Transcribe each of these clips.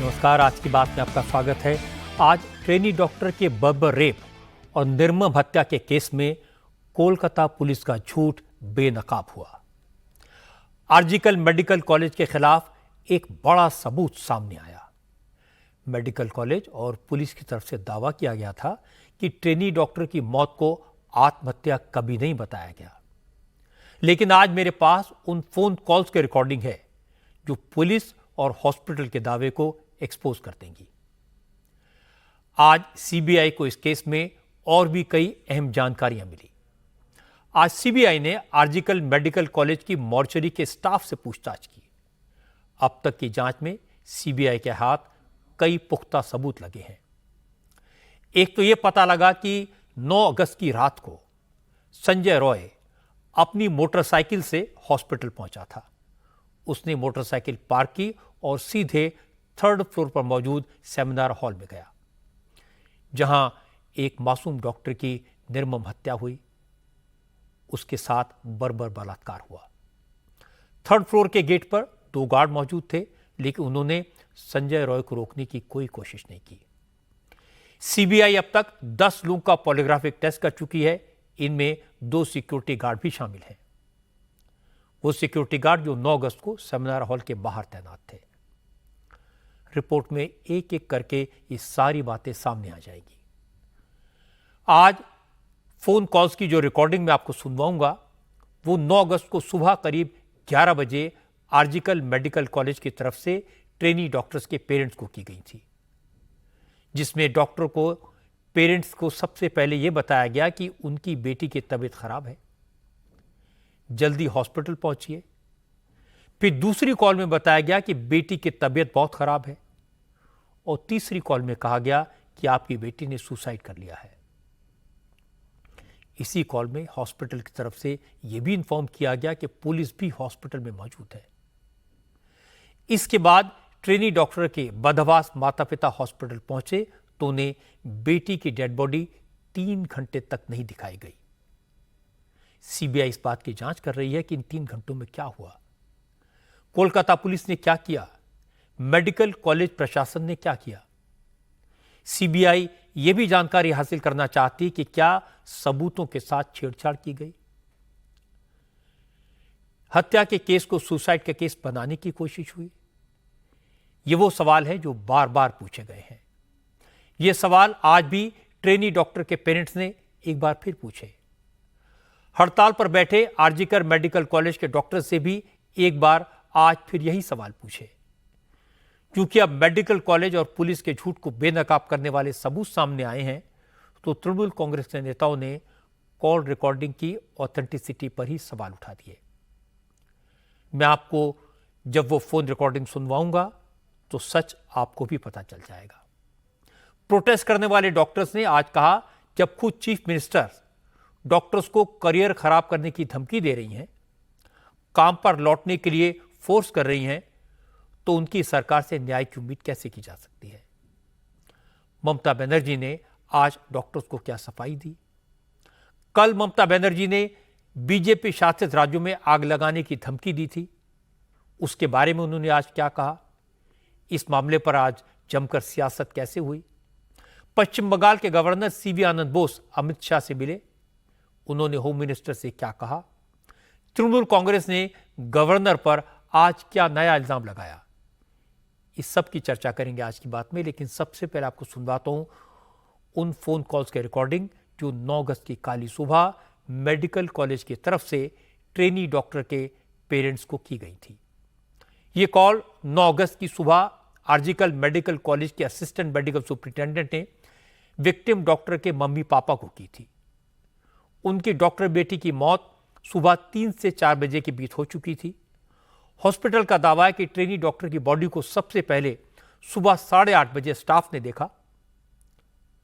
नमस्कार। आज की बात में आपका स्वागत है। आज ट्रेनी डॉक्टर के बर्बर रेप और निर्मम हत्या के केस में कोलकाता पुलिस का झूठ बेनकाब हुआ। आरजीकर मेडिकल कॉलेज के खिलाफ एक बड़ा सबूत सामने आया। मेडिकल कॉलेज और पुलिस की तरफ से दावा किया गया था कि ट्रेनी डॉक्टर की मौत को आत्महत्या कभी नहीं बताया गया, लेकिन आज मेरे पास उन फोन कॉल्स की रिकॉर्डिंग है जो पुलिस और हॉस्पिटल के दावे को एक्सपोज कर देंगी। आज सीबीआई को इस केस में और भी कई अहम जानकारियां मिली। आज सीबीआई ने आरजीकर मेडिकल कॉलेज की मॉर्चरी के स्टाफ से पूछताछ की। अब तक की जांच में सीबीआई के हाथ कई पुख्ता सबूत लगे हैं। एक तो यह पता लगा कि 9 अगस्त की रात को संजय रॉय अपनी मोटरसाइकिल से हॉस्पिटल पहुंचा था। उसने मोटरसाइकिल पार्क की और सीधे 3rd फ्लोर पर मौजूद सेमिनार हॉल में गया, जहां एक मासूम डॉक्टर की निर्मम हत्या हुई। उसके साथ बर्बर बलात्कार हुआ। 3rd फ्लोर के गेट पर 2 गार्ड मौजूद थे, लेकिन उन्होंने संजय रॉय को रोकने की कोई कोशिश नहीं की। सीबीआई अब तक 10 लोगों का पॉलीग्राफिक टेस्ट कर चुकी है। इनमें 2 सिक्योरिटी गार्ड भी शामिल हैं। वो सिक्योरिटी गार्ड जो 9 अगस्त को सेमिनार हॉल के बाहर तैनात थे। रिपोर्ट में एक एक करके ये सारी बातें सामने आ जाएगी। आज फोन कॉल्स की जो रिकॉर्डिंग मैं आपको सुनवाऊंगा, वो 9 अगस्त को सुबह करीब 11 बजे आरजीकर मेडिकल कॉलेज की तरफ से ट्रेनी डॉक्टर्स के पेरेंट्स को की गई थी, जिसमें डॉक्टर को पेरेंट्स को सबसे पहले यह बताया गया कि उनकी बेटी की तबीयत खराब है, जल्दी हॉस्पिटल पहुंचिए। फिर दूसरी कॉल में बताया गया कि बेटी की तबीयत बहुत खराब है, और तीसरी कॉल में कहा गया कि आपकी बेटी ने सुसाइड कर लिया है। इसी कॉल में हॉस्पिटल की तरफ से यह भी इन्फॉर्म किया गया कि पुलिस भी हॉस्पिटल में मौजूद है। इसके बाद ट्रेनी डॉक्टर के बदहवास माता पिता हॉस्पिटल पहुंचे तो उन्हें बेटी की डेड बॉडी 3 घंटे तक नहीं दिखाई गई। सीबीआई इस बात की जांच कर रही है कि इन 3 घंटों में क्या हुआ। कोलकाता पुलिस ने क्या किया, मेडिकल कॉलेज प्रशासन ने क्या किया। सीबीआई यह भी जानकारी हासिल करना चाहती कि क्या सबूतों के साथ छेड़छाड़ की गई, हत्या के केस को सुसाइड का केस बनाने की कोशिश हुई। ये वो सवाल है जो बार बार पूछे गए हैं। ये सवाल आज भी ट्रेनी डॉक्टर के पेरेंट्स ने एक बार फिर पूछे। हड़ताल पर बैठे आरजीकर मेडिकल कॉलेज के डॉक्टर से भी एक बार आज फिर यही सवाल पूछे। क्योंकि अब मेडिकल कॉलेज और पुलिस के झूठ को बेनकाब करने वाले सबूत सामने आए हैं, तो तृणमूल कांग्रेस के नेताओं ने कॉल रिकॉर्डिंग की ऑथेंटिसिटी पर ही सवाल उठा दिए। मैं आपको जब वो फोन रिकॉर्डिंग सुनवाऊंगा तो सच आपको भी पता चल जाएगा। प्रोटेस्ट करने वाले डॉक्टर्स ने आज कहा, जब खुद चीफ मिनिस्टर डॉक्टर्स को करियर खराब करने की धमकी दे रही हैं, काम पर लौटने के लिए फोर्स कर रही हैं, तो उनकी सरकार से न्याय की उम्मीद कैसे की जा सकती है। ममता बनर्जी ने आज डॉक्टर्स को क्या सफाई दी। कल ममता बनर्जी ने बीजेपी शासित राज्यों में आग लगाने की धमकी दी थी, उसके बारे में उन्होंने आज क्या कहा। इस मामले पर आज जमकर सियासत कैसे हुई। पश्चिम बंगाल के गवर्नर सीवी आनंद बोस अमित शाह से मिले, उन्होंने होम मिनिस्टर से क्या कहा। तृणमूल कांग्रेस ने गवर्नर पर आज क्या नया इल्जाम लगाया। इस सब की चर्चा करेंगे आज की बात में, लेकिन सबसे पहले आपको सुनवाता हूं उन फोन कॉल्स के रिकॉर्डिंग जो 9 अगस्त की काली सुबह मेडिकल कॉलेज की तरफ से ट्रेनी डॉक्टर के पेरेंट्स को की गई थी। यह कॉल 9 अगस्त की सुबह आरजीकर मेडिकल कॉलेज के असिस्टेंट मेडिकल सुपरिटेंडेंट ने विक्टिम डॉक्टर के मम्मी पापा को की थी। उनकी डॉक्टर बेटी की मौत सुबह 3 से 4 बजे के बीच हो चुकी थी। हॉस्पिटल का दावा है कि ट्रेनी डॉक्टर की बॉडी को सबसे पहले सुबह 8:30 बजे स्टाफ ने देखा।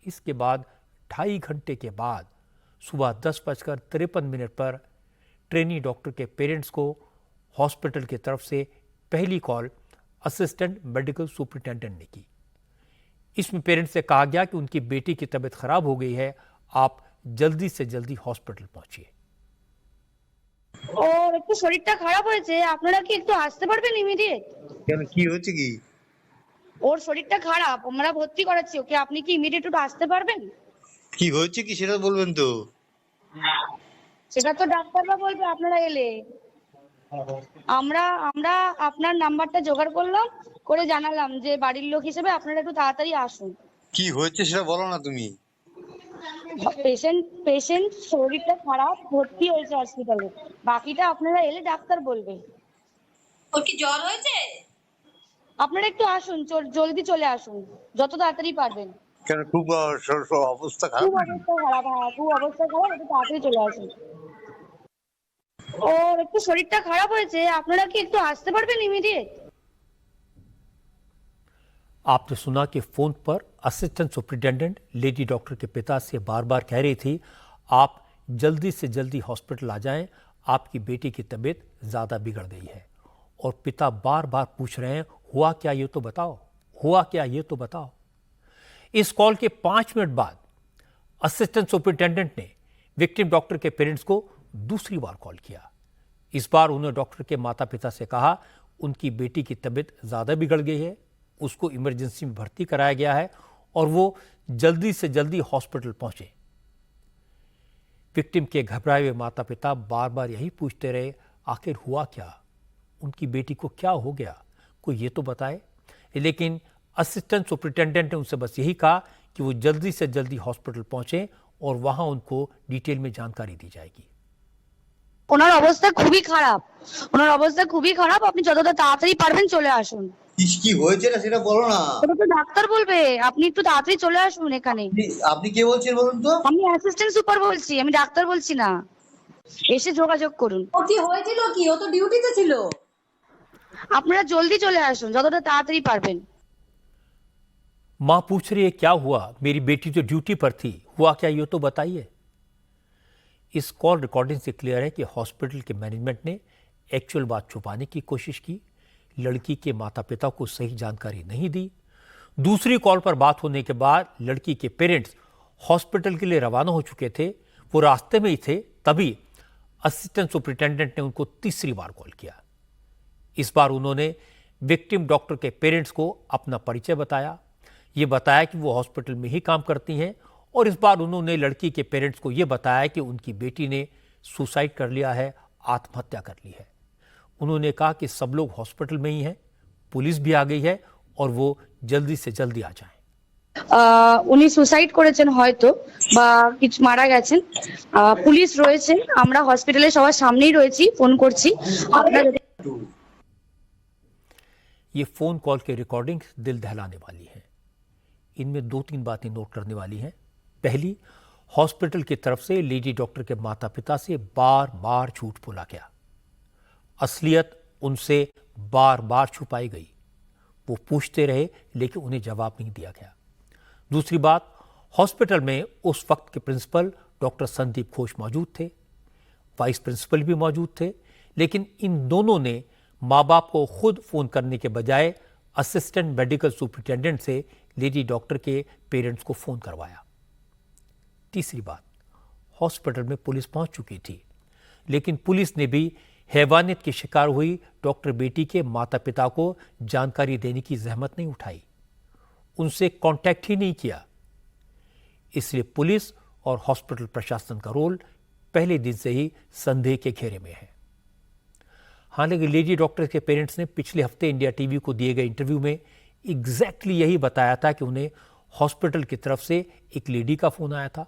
इसके बाद 2.5 घंटे के बाद सुबह 10:53 पर ट्रेनी डॉक्टर के पेरेंट्स को हॉस्पिटल की तरफ से पहली कॉल असिस्टेंट मेडिकल सुपरिटेंडेंट ने की। इसमें पेरेंट्स से कहा गया कि उनकी बेटी की तबीयत खराब हो गई है, आप जल्दी से जल्दी हॉस्पिटल पहुंचिए। ওর একটু শরীরটা খারাপ হয়েছে, আপনারা কি একটু আসতে পারবেন ইমিডিয়েট? কেন কি হচ্ছে কি? ওর শরীরটা খারাপ, আমরা ভর্তি করাচ্ছি ওকে, আপনি কি ইমিডিয়েট একটু আসতে পারবেন? কি হয়েছে কি সেটা বলবেন তো? সেটা তো ডাক্তাররা বলবে আপনারা এলে। আমরা আমরা আপনার নাম্বারটা জোগাড় করলাম, করে জানালাম যে বাড়ির লোক হিসেবে আপনারা একটু তাড়াতাড়ি আসুন। কি হয়েছে সেটা বলো না তুমি। পেশেন্ট শরীরটা খারাপ, ভর্তি হয়েছে হসপিটালে, বাকিটা আপনারা এলে ডাক্তার বলবে। ওর কি জ্বর হয়েছে? আপনারা একটু আসুন, জলদি চলে আসুন, যত তাড়াতাড়ি পারবেন। কেন খুব অবস্থা খারাপ খুব নাকি? অবস্থা খারাপ, হ্যাঁ খুব অবস্থা খারাপ, একটু তাড়াতাড়ি চলে আসুন। ওর একটু শরীরটা খারাপ হয়েছে, আপনারা কি একটু আসতে পারবেন ইমিডিয়েট? आपने सुना कि फोन पर असिस्टेंट सुपरिटेंडेंट लेडी डॉक्टर के पिता से बार बार कह रही थी, आप जल्दी से जल्दी हॉस्पिटल आ जाएं, आपकी बेटी की तबीयत ज़्यादा बिगड़ गई है। और पिता बार बार पूछ रहे हैं, हुआ क्या ये तो बताओ, हुआ क्या ये तो बताओ। इस कॉल के 5 मिनट बाद असिस्टेंट सुपरिटेंडेंट ने विक्टिम डॉक्टर के पेरेंट्स को दूसरी बार कॉल किया। इस बार उन्होंने डॉक्टर के माता पिता से कहा, उनकी बेटी की तबीयत ज़्यादा बिगड़ गई है, उसको इमरजेंसी में भर्ती कराया गया है और वो जल्दी से जल्दी हॉस्पिटल पहुंचे। विक्टिम के घबराए हुए माता पिता बार बार यही पूछते रहे, आखिर हुआ क्या, उनकी बेटी को क्या हो गया, कोई ये तो बताए। लेकिन असिस्टेंट सुपरिटेंडेंट ने उनसे बस यही कहा कि वो जल्दी से जल्दी हॉस्पिटल पहुंचे और वहां उनको डिटेल में जानकारी दी जाएगी। ওনার অবস্থা খুবই খারাপ, ওনার অবস্থা খুবই খারাপ, আপনি যতটা তাড়াতাড়ি পারবেন চলে আসুন। কি হয়েছে না সেটা বলো না। ওটা তো ডাক্তার বলবে, আপনি একটু তাড়াতাড়ি চলে আসুন এখানে। আপনি কে বলছেন বলুন তো? আমি অ্যাসিস্ট্যান্ট সুপার বলছি, আমি ডাক্তার বলছি না। এসে যোগাযোগ করুন। ও কি হয়েছিল কি? ও তো ডিউটিতে ছিল। আপনারা জলদি চলে আসুন, যতটা তাড়াতাড়ি পারবেন। मां पूछ रही है, क्या हुआ, मेरी बेटी तो ड्यूटी पर थी, हुआ क्या ये तो बताइए। इस कॉल रिकॉर्डिंग से क्लियर है कि हॉस्पिटल के मैनेजमेंट ने एक्चुअल बात छुपाने की कोशिश की, लड़की के माता पिता को सही जानकारी नहीं दी। दूसरी कॉल पर बात होने के बाद लड़की के पेरेंट्स हॉस्पिटल के लिए रवाना हो चुके थे, वो रास्ते में ही थे, तभी असिस्टेंट सुपरिटेंडेंट ने उनको तीसरी बार कॉल किया। इस बार उन्होंने विक्टिम डॉक्टर के पेरेंट्स को अपना परिचय बताया, ये बताया कि वो हॉस्पिटल में ही काम करती हैं और इस बार उन्होंने लड़की के पेरेंट्स को ये बताया कि उनकी बेटी ने सुसाइड कर लिया है, आत्महत्या कर ली है। उन्होंने कहा कि सब लोग हॉस्पिटल में ही हैं, पुलिस भी आ गई है और वो जल्दी से जल्दी आ जाएं। উনি সুসাইড করেছেন হয়তো, বা কিছু মারা গেছেন। পুলিশ রয়েছে, আমরা হসপিটালে সবার সামনেই রয়েছি, ফোন করছি। আপনারা ये फोन कॉल की रिकॉर्डिंग दिल दहलाने वाली है। इनमें 2-3 बातें नोट करने वाली हैं। पहली, हॉस्पिटल की तरफ से लेडी डॉक्टर के माता पिता से बार बार झूठ बोला गया, असलियत उनसे बार बार छुपाई गई। वो पूछते रहे लेकिन उन्हें जवाब नहीं दिया गया। दूसरी बात, हॉस्पिटल में उस वक्त के प्रिंसिपल डॉक्टर संदीप घोष मौजूद थे, वाइस प्रिंसिपल भी मौजूद थे, लेकिन इन दोनों ने माँ बाप को खुद फोन करने के बजाय असिस्टेंट मेडिकल सुपरिटेंडेंट से लेडी डॉक्टर के पेरेंट्स को फोन करवाया। तीसरी बात, हॉस्पिटल में पुलिस पहुंच चुकी थी, लेकिन पुलिस ने भी हैवानियत की शिकार हुई डॉक्टर बेटी के माता पिता को जानकारी देने की जहमत नहीं उठाई, उनसे कांटेक्ट ही नहीं किया। इसलिए पुलिस और हॉस्पिटल प्रशासन का रोल पहले दिन से ही संदेह के घेरे में है। हालांकि लेडी डॉक्टर के पेरेंट्स ने पिछले हफ्ते इंडिया टीवी को दिए गए इंटरव्यू में एग्जैक्टली यही बताया था कि उन्हें हॉस्पिटल की तरफ से एक लेडी का फोन आया था।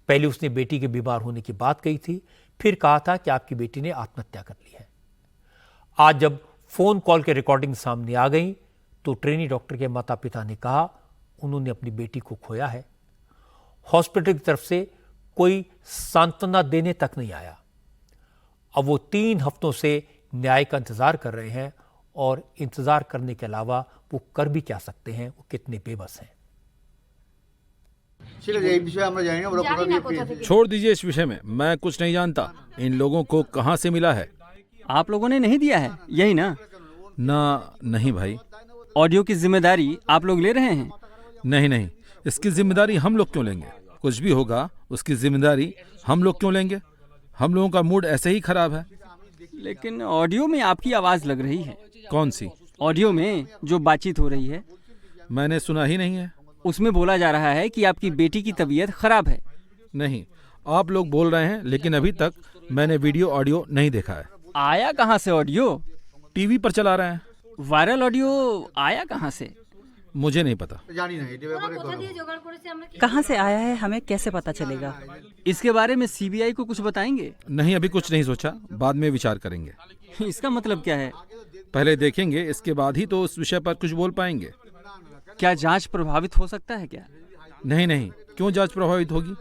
पहले उसने बेटी के बीमार होने की बात कही थी, फिर कहा था कि आपकी बेटी ने आत्महत्या कर ली है। आज जब फोन कॉल के रिकॉर्डिंग सामने आ गई तो ट्रेनी डॉक्टर के माता पिता ने कहा उन्होंने अपनी बेटी को खोया है। हॉस्पिटल की तरफ से कोई सांत्वना देने तक नहीं आया। अब वो 3 हफ्तों से न्याय का इंतजार कर रहे हैं और इंतजार करने के अलावा वो कर भी क्या सकते हैं, वो कितने बेबस हैं। छोड़ दीजिए इस विषय में, मैं कुछ नहीं जानता। इन लोगों को कहाँ से मिला है? आप लोगों ने नहीं दिया है, यही ना? नहीं भाई। ऑडियो की जिम्मेदारी आप लोग ले रहे हैं? नहीं, इसकी जिम्मेदारी हम लोग क्यों लेंगे? कुछ भी होगा उसकी जिम्मेदारी हम लोग क्यों लेंगे? हम लोगों का मूड ऐसे ही खराब है। लेकिन ऑडियो में आपकी आवाज लग रही है। कौन सी? ऑडियो में जो बातचीत हो रही है मैंने सुना ही नहीं है। उसमें बोला जा रहा है कि आपकी बेटी की तबीयत खराब है। नहीं, आप लोग बोल रहे हैं, लेकिन अभी तक मैंने वीडियो ऑडियो नहीं देखा है। आया कहाँ से ऑडियो? टीवी पर चला रहे हैं। वायरल ऑडियो आया कहाँ से? मुझे नहीं पता। कहाँ से आया है हमें कैसे पता चलेगा? इसके बारे में सीबीआई को कुछ बताएंगे? नहीं, अभी कुछ नहीं सोचा, बाद में विचार करेंगे। इसका मतलब क्या है? पहले देखेंगे, इसके बाद ही तो उस विषय पर कुछ बोल पाएंगे। क्या जांच प्रभावित हो सकता है क्या? नहीं नहीं, क्यों जांच प्रभावित होगी?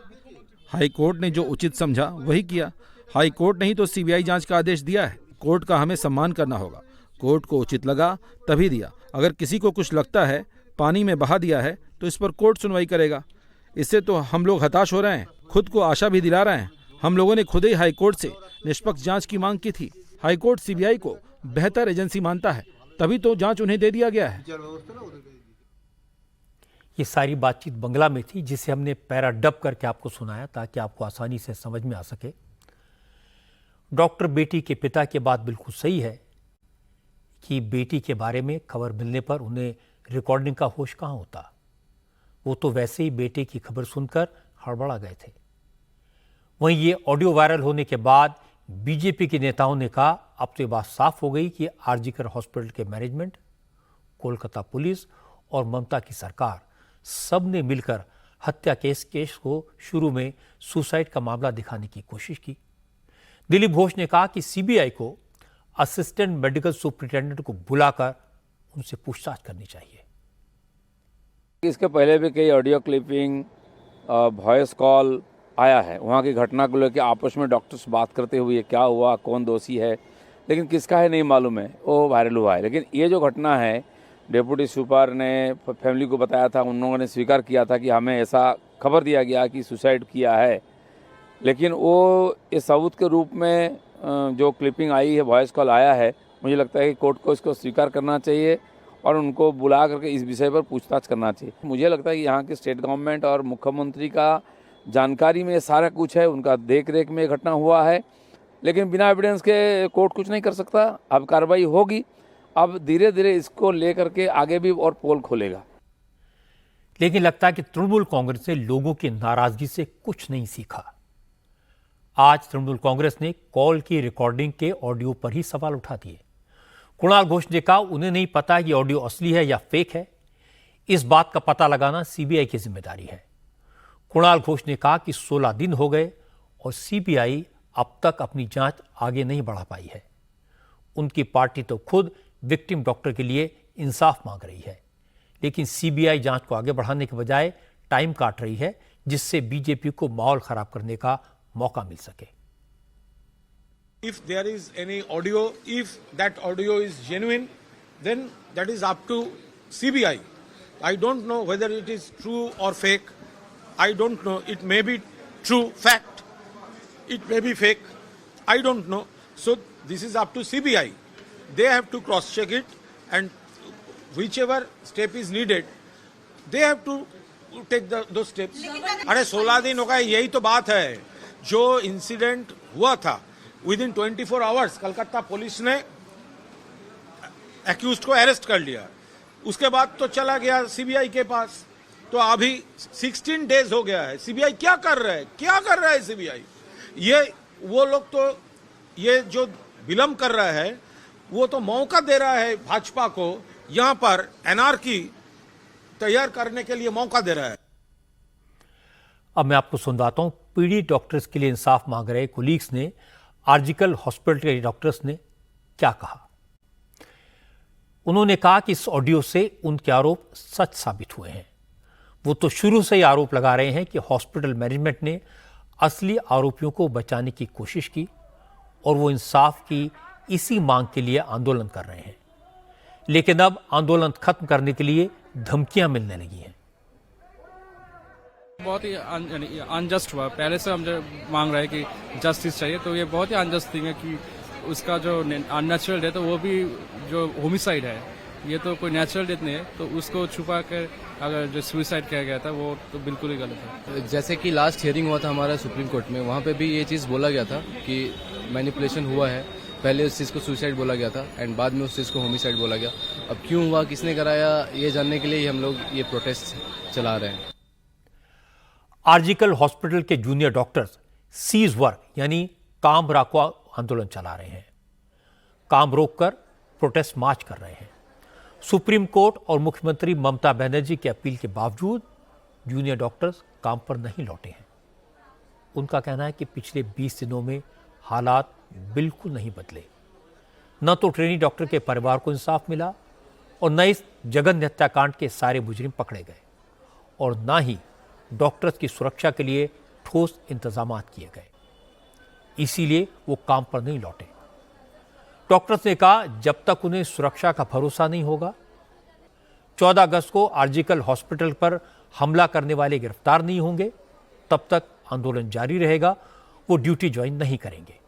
हाई कोर्ट ने जो उचित समझा वही किया। हाई कोर्ट ने ही तो सीबीआई जांच का आदेश दिया है। कोर्ट का हमें सम्मान करना होगा। कोर्ट को उचित लगा तभी दिया। अगर किसी को कुछ लगता है, पानी में बहा दिया है, तो इस पर कोर्ट सुनवाई करेगा। इससे तो हम लोग हताश हो रहे हैं, खुद को आशा भी दिला रहे हैं। हम लोगों ने खुद ही हाई कोर्ट से निष्पक्ष जांच की मांग की थी। हाई कोर्ट सीबीआई को बेहतर एजेंसी मानता है, तभी तो जांच उन्हें दे दिया गया है। ये सारी बातचीत बंगला में थी, जिसे हमने पैरा डब करके आपको सुनाया ताकि आपको आसानी से समझ में आ सके। डॉक्टर बेटी के पिता की बात बिल्कुल सही है कि बेटी के बारे में खबर मिलने पर उन्हें रिकॉर्डिंग का होश कहाँ होता। वो तो वैसे ही बेटे की खबर सुनकर हड़बड़ा गए थे। वहीं ये ऑडियो वायरल होने के बाद बीजेपी के नेताओं ने कहा, अब तो ये बात साफ हो गई कि आरजीकर हॉस्पिटल के मैनेजमेंट, कोलकाता पुलिस और ममता की सरकार सब ने मिलकर हत्या केस को शुरू में सुसाइड का मामला दिखाने की कोशिश की। दिलीप घोष ने कहा कि सीबीआई को असिस्टेंट मेडिकल सुपरिटेंडेंट को बुलाकर उनसे पूछताछ करनी चाहिए। इसके पहले भी कई ऑडियो क्लिपिंग, वॉइस कॉल आया है। वहाँ की घटना को लेकर आपस में डॉक्टर्स बात करते हुए क्या हुआ, कौन दोषी है, लेकिन किसका है नहीं मालूम है, वो वायरल हुआ है। लेकिन ये जो घटना है, डिप्टी सुपर ने फैमिली को बताया था, उन लोगों ने स्वीकार किया था कि हमें ऐसा खबर दिया गया कि सुसाइड किया है। लेकिन वो इस सबूत के रूप में जो क्लिपिंग आई है, वॉइस कॉल आया है, मुझे लगता है कि कोर्ट को इसको स्वीकार करना चाहिए और उनको बुला करके इस विषय पर पूछताछ करना चाहिए। मुझे लगता है कि यहाँ के स्टेट गवर्नमेंट और मुख्यमंत्री का जानकारी में सारा कुछ है, उनका देख रेख में घटना हुआ है। लेकिन बिना एविडेंस के कोर्ट कुछ नहीं कर सकता। अब कार्रवाई होगी, अब धीरे धीरे इसको लेकर के आगे भी और पोल खोलेगा। लेकिन लगता है कि तृणमूल कांग्रेस ने लोगों की नाराजगी से कुछ नहीं सीखा। आज तृणमूल कांग्रेस ने कॉल की रिकॉर्डिंग के ऑडियो पर ही सवाल उठा दिए। कुणाल घोष ने कहा, उन्हें नहीं पता कि ऑडियो असली है या फेक है। इस बात का पता लगाना सीबीआई की जिम्मेदारी है। कुणाल घोष ने कहा कि 16 दिन हो गए और सीबीआई अब तक अपनी जांच आगे नहीं बढ़ा पाई है। उनकी पार्टी तो खुद विक्टिम डॉक्टर के लिए इंसाफ मांग रही है, लेकिन सीबीआई जांच को आगे बढ़ाने के बजाय टाइम काट रही है, जिससे बीजेपी को माहौल खराब करने का मौका मिल सके। If there is any audio, if that audio is genuine, then that is up to CBI. I don't know whether it is true or fake. I don't know. It may be true fact. It may be fake. I don't know. So this is up to CBI. They have to cross-check it, and whichever step is needed, they have to take those steps. अरे 16 दिन हो गए, यही तो बात है। जो incident हुआ था, विदिन 24 आवर्स कलकत्ता पुलिस ने एक्यूज्ड को अरेस्ट कर लिया। उसके बाद तो चला गया सीबीआई के पास। तो अभी 16 डेज हो गया है। सीबीआई क्या कर रहा है? क्या कर रहा है सीबीआई? ये वो लोग तो ये जो विलंब कर रहा है, वो तो मौका दे रहा है भाजपा को, यहां पर एनआरकी तैयार करने के लिए मौका दे रहा है। अब मैं आपको सुनवाता हूं, पीड़ित डॉक्टर्स के लिए इंसाफ मांग रहे कोलीग्स ने, आरजीकर हॉस्पिटल के डॉक्टर्स ने क्या कहा। उन्होंने कहा कि इस ऑडियो से उनके आरोप सच साबित हुए हैं। वो तो शुरू से ही आरोप लगा रहे हैं कि हॉस्पिटल मैनेजमेंट ने असली आरोपियों को बचाने की कोशिश की और वो इंसाफ की इसी मांग के लिए आंदोलन कर रहे हैं। लेकिन अब आंदोलन खत्म करने के लिए धमकियां मिलने लगी हैं। बहुत ही अनजस्ट हुआ। पहले से हम जो मांग रहे हैं कि जस्टिस चाहिए, तो ये बहुत ही अनजस्ट थिंग है कि उसका जो अननेचुरल डेथ है वो भी जो होमिसाइड है, ये तो कोई नेचुरल डेथ नहीं है, तो उसको छुपा कर अगर जो सुसाइड किया गया था वो तो बिल्कुल ही गलत है। जैसे कि लास्ट हियरिंग हुआ था हमारा सुप्रीम कोर्ट में, वहाँ पे भी ये चीज़ बोला गया था कि मैनिपुलेशन हुआ है, पहले उस चीज़ को सुसाइड बोला गया था एंड बाद में उस चीज़ को होमिसाइड बोला गया। अब क्यों हुआ, किसने कराया, ये जानने के लिए ही हम लोग ये प्रोटेस्ट चला रहे हैं। आरजीकल हॉस्पिटल के जूनियर डॉक्टर्स सीज वर्क यानी काम रोको आंदोलन चला रहे हैं। काम रोककर प्रोटेस्ट मार्च कर रहे हैं। सुप्रीम कोर्ट और मुख्यमंत्री ममता बनर्जी की अपील के बावजूद जूनियर डॉक्टर्स काम पर नहीं लौटे हैं। उनका कहना है कि पिछले 20 दिनों में हालात बिल्कुल नहीं बदले। न तो ट्रेनी डॉक्टर के परिवार को इंसाफ मिला और न इस जघन्य हत्याकांड के सारे मुजरिम पकड़े गए और न ही डॉक्टर्स की सुरक्षा के लिए ठोस इंतजाम किए गए। इसीलिए वो काम पर नहीं लौटे। डॉक्टर्स ने कहा जब तक उन्हें सुरक्षा का भरोसा नहीं होगा, 14 अगस्त को आरजीकल हॉस्पिटल पर हमला करने वाले गिरफ्तार नहीं होंगे, तब तक आंदोलन जारी रहेगा। वो ड्यूटी ज्वाइन नहीं करेंगे।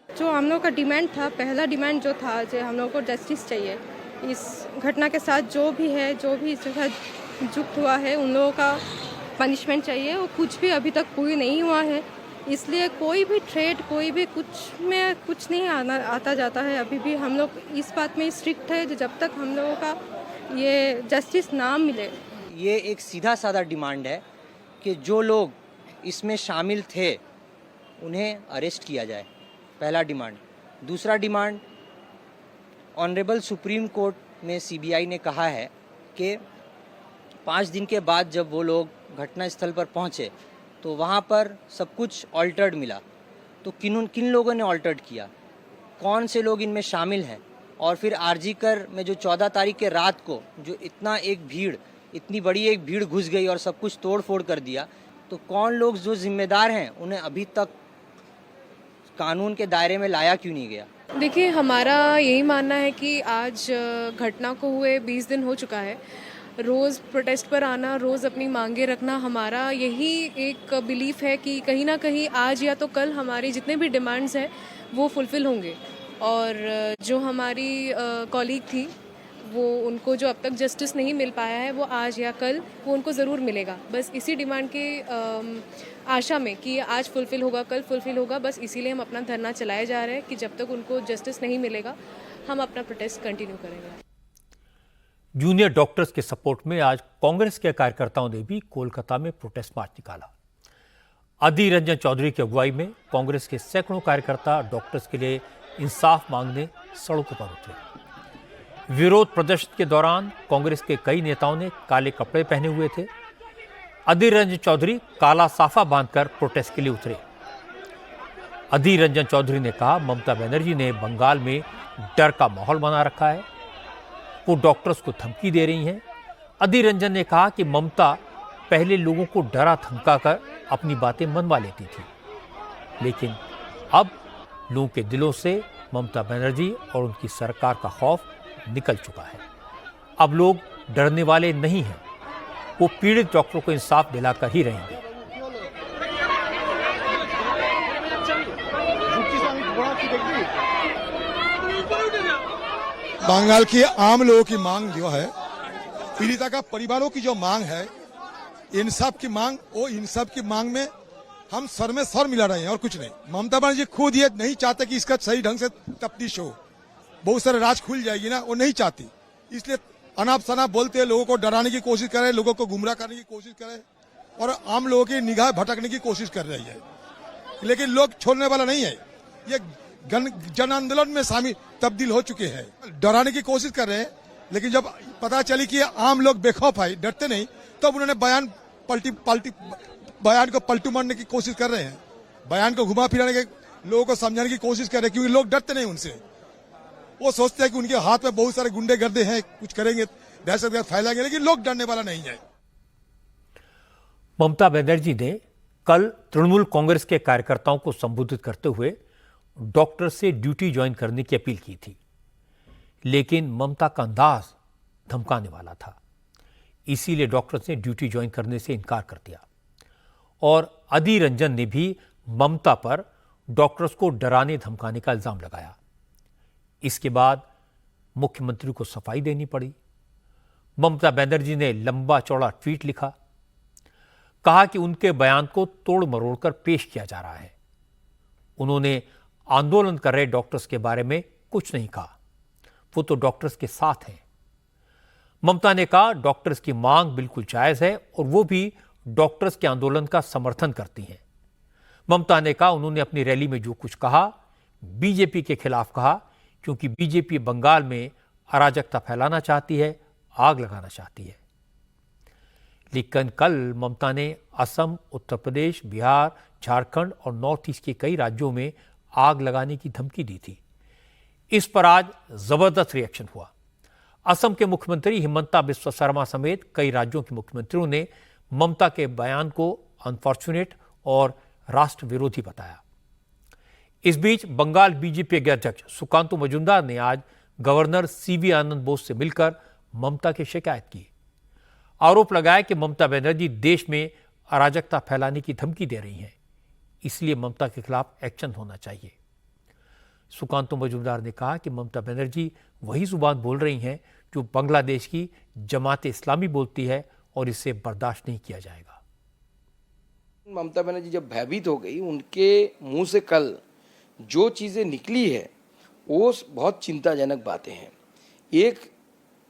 जो हम लोग का डिमांड था, पहला डिमांड जो था, जो हम लोग को जस्टिस चाहिए। इस घटना के साथ जो भी है, जो भी इसके साथ जुक्त हुआ है, उन लोगों का पनिशमेंट चाहिए। और कुछ भी अभी तक पूरी नहीं हुआ है, इसलिए कोई भी ट्रेड, कोई भी कुछ में कुछ नहीं आता जाता है। अभी भी हम लोग इस बात में स्ट्रिक्ट है कि जब तक हम लोगों का ये जस्टिस ना मिले। ये एक सीधा साधा डिमांड है कि जो लोग इसमें शामिल थे उन्हें अरेस्ट किया जाए, पहला डिमांड। दूसरा डिमांड, ऑनरेबल सुप्रीम कोर्ट में सीबीआई ने कहा है कि 5 दिन के बाद जब वो लोग घटनास्थल पर पहुंचे तो वहाँ पर सब कुछ ऑल्टर्ड मिला। तो किन लोगों ने ऑल्टर्ड किया, कौन से लोग इनमें शामिल हैं, और फिर आरजीकर में जो 14 तारीख के रात को जो इतनी बड़ी एक भीड़ घुस गई और सब कुछ तोड़ फोड़ कर दिया, तो कौन लोग जो जिम्मेदार हैं उन्हें अभी तक कानून के दायरे में लाया क्यों नहीं गया। देखिए, हमारा यही मानना है कि आज घटना को हुए 20 दिन हो चुका है। रोज़ प्रोटेस्ट पर आना, रोज़ अपनी मांगे रखना, हमारा यही एक बिलीफ है कि कहीं ना कहीं आज या तो कल हमारे जितने भी डिमांड्स हैं वो फुलफ़िल होंगे। और जो हमारी कॉलीग थी, वो उनको जो अब तक जस्टिस नहीं मिल पाया है, वो आज या कल वो उनको ज़रूर मिलेगा। बस इसी डिमांड की आशा में कि आज फुलफ़िल होगा, कल फुलफ़िल होगा, बस इसीलिए हम अपना धरना चलाए जा रहे हैं कि जब तक उनको जस्टिस नहीं मिलेगा हम अपना प्रोटेस्ट कंटिन्यू करेंगे। जूनियर डॉक्टर्स के सपोर्ट में आज कांग्रेस के कार्यकर्ताओं ने भी कोलकाता में प्रोटेस्ट मार्च निकाला। अधीर रंजन चौधरी की अगुवाई में कांग्रेस के सैकड़ों कार्यकर्ता डॉक्टर्स के लिए इंसाफ मांगने सड़कों पर उतरे। विरोध प्रदर्शन के दौरान कांग्रेस के कई नेताओं ने काले कपड़े पहने हुए थे। अधीर रंजन चौधरी काला साफा बांधकर प्रोटेस्ट के लिए उतरे। अधीर रंजन चौधरी ने कहा ममता बनर्जी ने बंगाल में डर का माहौल बना रखा है, वो डॉक्टर्स को धमकी दे रही हैं। अधीर रंजन ने कहा कि ममता पहले लोगों को डरा धमका कर अपनी बातें मनवा लेती थी, लेकिन अब लोगों के दिलों से ममता बनर्जी और उनकी सरकार का खौफ निकल चुका है। अब लोग डरने वाले नहीं हैं, वो पीड़ित डॉक्टरों को इंसाफ दिलाकर ही रहेंगे। बंगाल की आम लोगों की मांग जो है, पीड़िता का परिवारों की जो मांग है, इंसाफ की मांग, वो इंसाफ की मांग में हम सर में सर मिला रहे हैं और कुछ नहीं। ममता बनर्जी खुद ये नहीं चाहते कि इसका सही ढंग से तफ्तीश हो, बहुत सारे राज खुल जाएगी ना, वो नहीं चाहती। इसलिए अनाप शनाप बोलते हैं, लोगों को डराने की कोशिश कर रहे हैं, लोगों को गुमराह करने की कोशिश कर रहे हैं और आम लोगों की निगाह भटकने की कोशिश कर रही है। लेकिन लोग छोड़ने वाला नहीं है, ये जन आंदोलन में शामिल तब्दील हो चुके हैं। डराने की कोशिश कर रहे हैं, लेकिन जब पता चली कि आम लोग बेखौफ है, डरते नहीं, तब तो उन्होंने बयान को पलटू मारने की कोशिश कर रहे हैं, बयान को घुमा फिराने के, लोगों को समझाने की कोशिश कर रहे हैं, क्योंकि लोग डरते नहीं उनसे। वो सोचते हैं कि उनके हाथ में बहुत सारे गुंडे गर्दे हैं, कुछ करेंगे, दहशतगर्द फैलाएंगे, लेकिन लोग डरने वाला नहीं है। ममता बनर्जी ने कल तृणमूल कांग्रेस के कार्यकर्ताओं को संबोधित करते हुए डॉक्टर से ड्यूटी ज्वाइन करने की अपील की थी, लेकिन ममता का अंदाज धमकाने वाला था, इसीलिए डॉक्टर्स ने ड्यूटी ज्वाइन करने से इनकार कर दिया। और अधीर रंजन ने भी ममता पर डॉक्टर्स को डराने धमकाने का इल्जाम लगाया। इसके बाद मुख्यमंत्री को सफाई देनी पड़ी। ममता बनर्जी ने लंबा चौड़ा ट्वीट लिखा, कहा कि उनके बयान को तोड़ मरोड़ कर पेश किया जा रहा है। उन्होंने आंदोलन कर रहे डॉक्टर्स के बारे में कुछ नहीं कहा। वो तो डॉक्टर्स के साथ हैं। ममता ने कहा डॉक्टर्स की मांग बिल्कुल जायज है और वो भी डॉक्टर्स के आंदोलन का समर्थन करती हैं। ममता ने कहा उन्होंने अपनी रैली में जो कुछ कहा बीजेपी के खिलाफ कहा, क्योंकि बीजेपी बंगाल में अराजकता फैलाना चाहती है, आग लगाना चाहती है। लेकिन कल ममता ने असम, उत्तर प्रदेश, बिहार, झारखंड और नॉर्थ ईस्ट के कई राज्यों में आग लगाने की धमकी दी थी। इस पर आज जबरदस्त रिएक्शन हुआ। असम के मुख्यमंत्री हिमंता बिस्वा शर्मा समेत कई राज्यों के मुख्यमंत्रियों ने ममता के बयान को अनफॉर्चुनेट और राष्ट्र विरोधी बताया। इस बीच बंगाल बीजेपी के अध्यक्ष सुकांतु मजूमदार ने आज गवर्नर सीवी आनंद बोस से मिलकर ममता की शिकायत की। आरोप लगाया कि ममता बनर्जी देश में अराजकता फैलाने की धमकी दे रही हैं, इसलिए ममता के खिलाफ एक्शन होना चाहिए। सुकांतु मजूमदार ने कहा कि ममता बनर्जी वही जुबान बोल रही हैं जो बांग्लादेश की जमात इस्लामी बोलती है और इसे बर्दाश्त नहीं किया जाएगा। ममता बनर्जी जब भयभीत हो गई, उनके मुंह से कल जो चीज़ें निकली है वो बहुत चिंताजनक बातें हैं। एक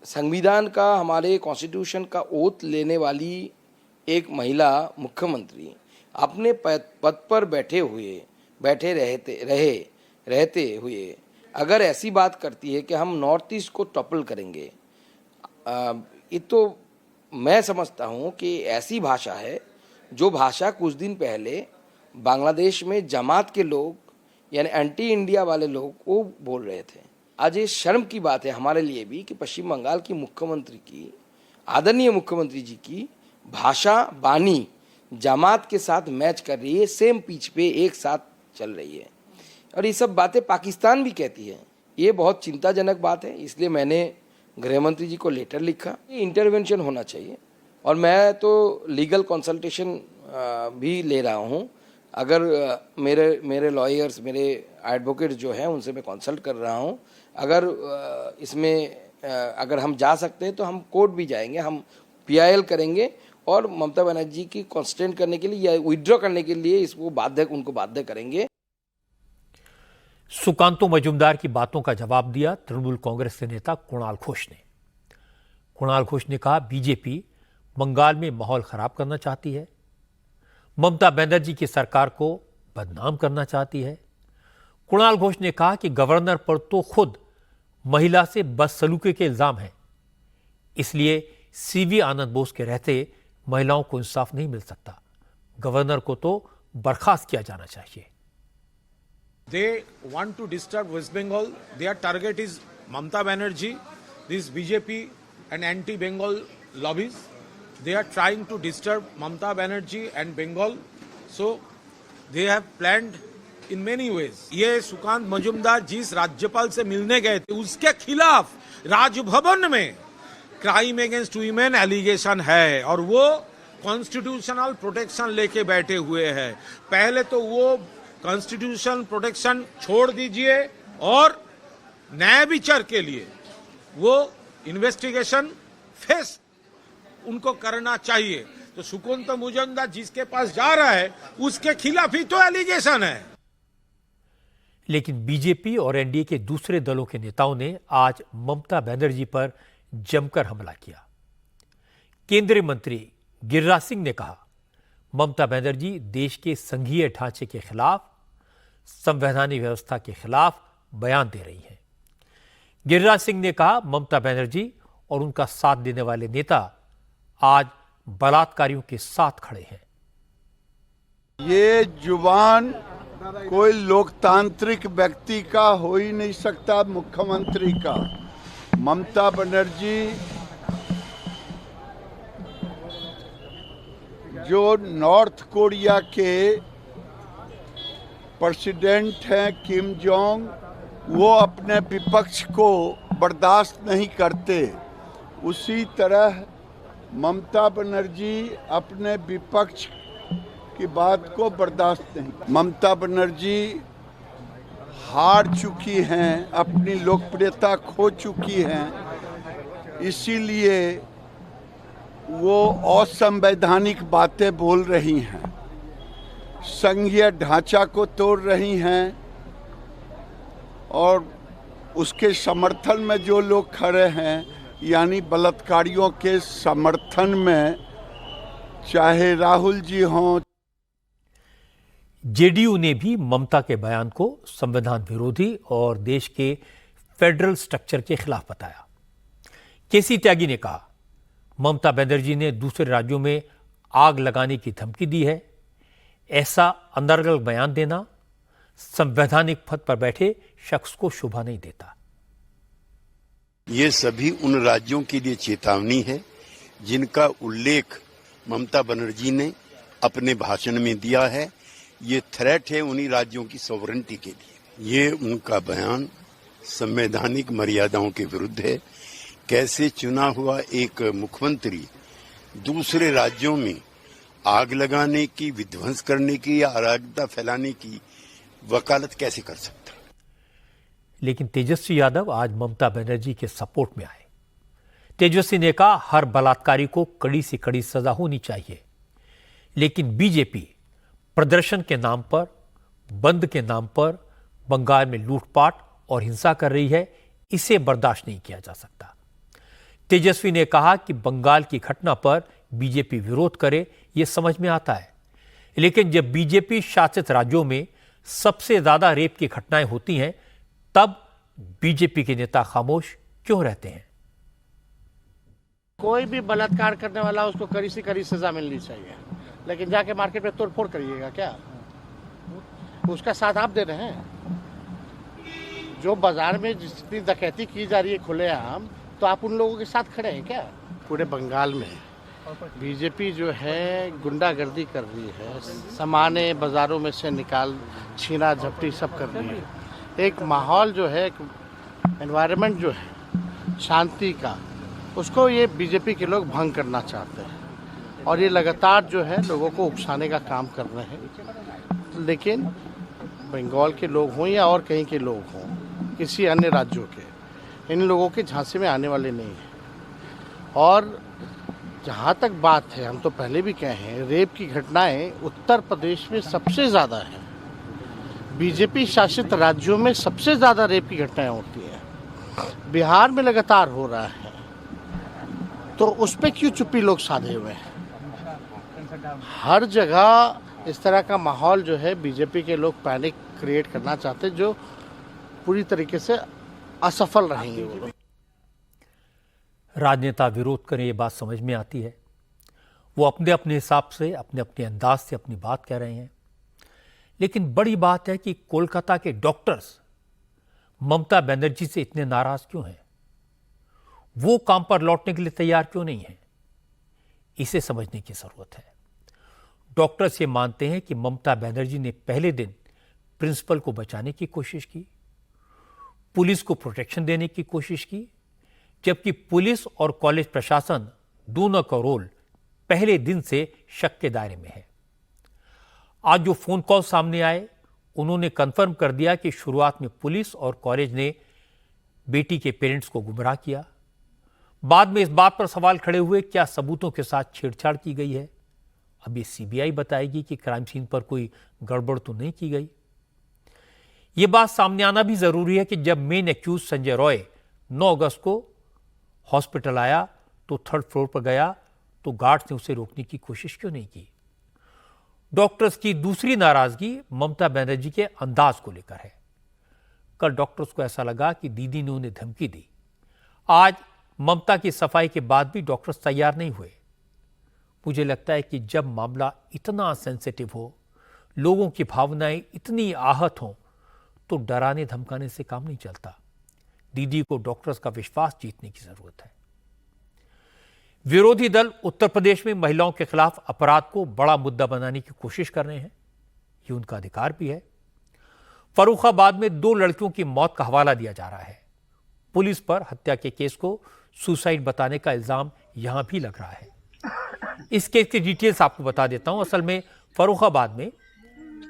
संविधान का, हमारे कॉन्स्टिट्यूशन का ओथ लेने वाली एक महिला मुख्यमंत्री अपने पद पर रहते हुए अगर ऐसी बात करती है कि हम नॉर्थ ईस्ट को टॉपल करेंगे, ये तो मैं समझता हूँ कि ऐसी भाषा है जो भाषा कुछ दिन पहले बांग्लादेश में जमात के लोग यानी एंटी इंडिया वाले लोग वो बोल रहे थे। आज ये शर्म की बात है हमारे लिए भी कि पश्चिम बंगाल की मुख्यमंत्री की, आदरणीय मुख्यमंत्री जी की भाषा बानी जमात के साथ मैच कर रही है, सेम पिच पे एक साथ चल रही है, और ये सब बातें पाकिस्तान भी कहती है। ये बहुत चिंताजनक बात है। इसलिए मैंने गृह मंत्री जी को लेटर लिखा, इंटरवेंशन होना चाहिए, और मैं तो लीगल कंसल्टेशन भी ले रहा हूँ। अगर मेरे लॉयर्स, मेरे एडवोकेट जो हैं उनसे मैं कंसल्ट कर रहा हूँ। अगर इसमें अगर हम जा सकते हैं तो हम कोर्ट भी जाएंगे, हम PIL करेंगे और ममता बनर्जी की कॉन्स्टेंट करने के लिए या विड्रॉ करने के लिए उनको बाध्य करेंगे। सुकांतु मजूमदार की बातों का जवाब दिया तृणमूल कांग्रेस के नेता कुणाल घोष ने। कुणाल घोष ने कहा बीजेपी बंगाल में माहौल खराब करना चाहती है, ममता बनर्जी की सरकार को बदनाम करना चाहती है। कुणाल घोष ने कहा कि गवर्नर पर तो खुद महिला से बदसलूकी के इल्जाम हैं, इसलिए CV आनंद बोस के रहते महिलाओं को इंसाफ नहीं मिल सकता। गवर्नर को तो बर्खास्त किया जाना चाहिए। They want to disturb West Bengal. Their target is Mamata Banerjee, this BJP and anti-Bengal lobbies. They are trying to disturb Mamata Banerjee and Bengal. So they have planned in many ways. ये सुकांत मजूमदार जिस राज्यपाल से मिलने गए थे उसके खिलाफ राजभवन में क्राइम अगेंस्ट वीमेन एलिगेशन है और वो कॉन्स्टिट्यूशनल प्रोटेक्शन लेके बैठे हुए हैं। पहले तो वो कॉन्स्टिट्यूशन प्रोटेक्शन छोड़ दीजिए और न्याय विचार के लिए वो इन्वेस्टिगेशन फेस उनको करना चाहिए। तो सुकांत मजूमदार जिसके पास जा रहा है उसके खिलाफ ही तो एलिगेशन है। लेकिन बीजेपी और एनडीए के दूसरे दलों के नेताओं ने आज ममता बनर्जी पर जमकर हमला किया। केंद्रीय मंत्री गिरिराज सिंह ने कहा ममता बनर्जी देश के संघीय ढांचे के खिलाफ, संवैधानिक व्यवस्था के खिलाफ बयान दे रही हैं। गिरिराज सिंह ने कहा ममता बनर्जी और उनका साथ देने वाले नेता आज बलात्कारियों के साथ खड़े हैं। ये जुबान कोई लोकतांत्रिक व्यक्ति का हो ही नहीं सकता, मुख्यमंत्री का। ममता बनर्जी जो नॉर्थ कोरिया के प्रेसिडेंट हैं किम जोंग, वो अपने विपक्ष को बर्दाश्त नहीं करते, उसी तरह ममता बनर्जी अपने विपक्ष की बात को बर्दाश्त नहीं। ममता बनर्जी हार चुकी हैं, अपनी लोकप्रियता खो चुकी हैं, इसीलिए वो असंवैधानिक बातें बोल रही हैं, संघीय ढांचा को तोड़ रही हैं, और उसके समर्थन में जो लोग खड़े हैं, यानी बलात्कारियों के समर्थन में, चाहे राहुल जी हों। जेडीयू ने भी ममता के बयान को संविधान विरोधी और देश के फेडरल स्ट्रक्चर के खिलाफ बताया। केसी त्यागी ने कहा, ममता बनर्जी ने दूसरे राज्यों में आग लगाने की धमकी दी है। ऐसा अनर्गल बयान देना संवैधानिक पद पर बैठे शख्स को शोभा नहीं देता। ये सभी उन राज्यों के लिए चेतावनी है जिनका उल्लेख ममता बनर्जी ने अपने भाषण में दिया है। ये थ्रेट है उन्हीं राज्यों की सॉवरेनिटी के लिए। ये उनका बयान संवैधानिक मर्यादाओं के विरुद्ध है। कैसे चुना हुआ एक मुख्यमंत्री दूसरे राज्यों में आग लगाने की, विध्वंस करने की या अराजकता फैलाने की वकालत कैसे कर सकता? लेकिन तेजस्वी यादव आज ममता बनर्जी के सपोर्ट में आए। तेजस्वी ने कहा, हर बलात्कारी को कड़ी से कड़ी सजा होनी चाहिए, लेकिन बीजेपी प्रदर्शन के नाम पर, बंद के नाम पर बंगाल में लूटपाट और हिंसा कर रही है। इसे बर्दाश्त नहीं किया जा सकता। तेजस्वी ने कहा कि बंगाल की घटना पर बीजेपी विरोध करे, यह समझ में आता है, लेकिन जब बीजेपी शासित राज्यों में सबसे ज्यादा रेप की घटनाएं होती हैं, तब बीजेपी के नेता खामोश क्यों रहते हैं? कोई भी बलात्कार करने वाला, उसको कड़ी से कड़ी सजा मिलनी चाहिए, लेकिन जाके मार्केट में तोड़फोड़ करिएगा क्या? उसका साथ आप दे रहे हैं? जो बाजार में जितनी डकैती की जा रही है खुलेआम, तो आप उन लोगों के साथ खड़े हैं क्या? पूरे बंगाल में बीजेपी जो है गुंडागर्दी कर रही है, सामाने बाजारों में से निकाल छीना झपटी सब कर रही है। एक माहौल जो है, एनवायरनमेंट जो है शांति का, उसको ये बीजेपी के लोग भंग करना चाहते हैं और ये लगातार जो है लोगों को उकसाने का काम कर रहे हैं। लेकिन बंगाल के लोग हों या और कहीं के लोग हों, किसी अन्य राज्यों के, इन लोगों के झांसे में आने वाले नहीं हैं। और जहाँ तक बात है, हम तो पहले भी कहे हैं, रेप की घटनाएं उत्तर प्रदेश में सबसे ज़्यादा है। बीजेपी शासित राज्यों में सबसे ज़्यादा रेप की घटनाएं होती हैं। बिहार में लगातार हो रहा है, तो उस पर क्यों चुप्पी लोग साधे हुए हैं? हर जगह इस तरह का माहौल जो है, बीजेपी के लोग पैनिक क्रिएट करना चाहते, जो पूरी तरीके से असफल रहेंगे वो लोग। राजनेता विरोध करें, ये बात समझ में आती है। वो अपने अपने हिसाब से, अपने अपने अंदाज से अपनी बात कह रहे हैं, लेकिन बड़ी बात है कि कोलकाता के डॉक्टर्स ममता बनर्जी से इतने नाराज क्यों हैं? वो काम पर लौटने के लिए तैयार क्यों नहीं है? इसे समझने की जरूरत है। डॉक्टर्स ये मानते हैं कि ममता बनर्जी ने पहले दिन प्रिंसिपल को बचाने की कोशिश की, पुलिस को प्रोटेक्शन देने की कोशिश की, जबकि पुलिस और कॉलेज प्रशासन दोनों का रोल पहले दिन से शक के दायरे में है। आज जो फोन कॉल सामने आए, उन्होंने कंफर्म कर दिया कि शुरुआत में पुलिस और कॉलेज ने बेटी के पेरेंट्स को गुमराह किया। बाद में इस बात पर सवाल खड़े हुए, क्या सबूतों के साथ छेड़छाड़ की गई है? अब ये सीबीआई बताएगी कि क्राइम सीन पर कोई गड़बड़ तो नहीं की गई। यह बात सामने आना भी जरूरी है कि जब मेन एक्यूज संजय रॉय 9 अगस्त को हॉस्पिटल आया तो 3rd फ्लोर पर गया, तो गार्ड्स ने उसे रोकने की कोशिश क्यों नहीं की? डॉक्टर्स की दूसरी नाराजगी ममता बनर्जी के अंदाज को लेकर है। कल डॉक्टर्स को ऐसा लगा कि दीदी ने उन्हें धमकी दी। आज ममता की सफाई के बाद भी डॉक्टर्स तैयार नहीं हुए। मुझे लगता है कि जब मामला इतना सेंसिटिव हो, लोगों की भावनाएं इतनी आहत हों, तो डराने धमकाने से काम नहीं चलता। दीदी को डॉक्टर्स का विश्वास जीतने की जरूरत है। विरोधी दल उत्तर प्रदेश में महिलाओं के खिलाफ अपराध को बड़ा मुद्दा बनाने की कोशिश कर रहे हैं। ये उनका अधिकार भी है। फर्रुखाबाद में 2 लड़कियों की मौत का हवाला दिया जा रहा है। पुलिस पर हत्या के केस को सुसाइड बताने का इल्जाम यहां भी लग रहा है। इस केस की डिटेल्स आपको बता देता हूं। असल में फर्रुखाबाद में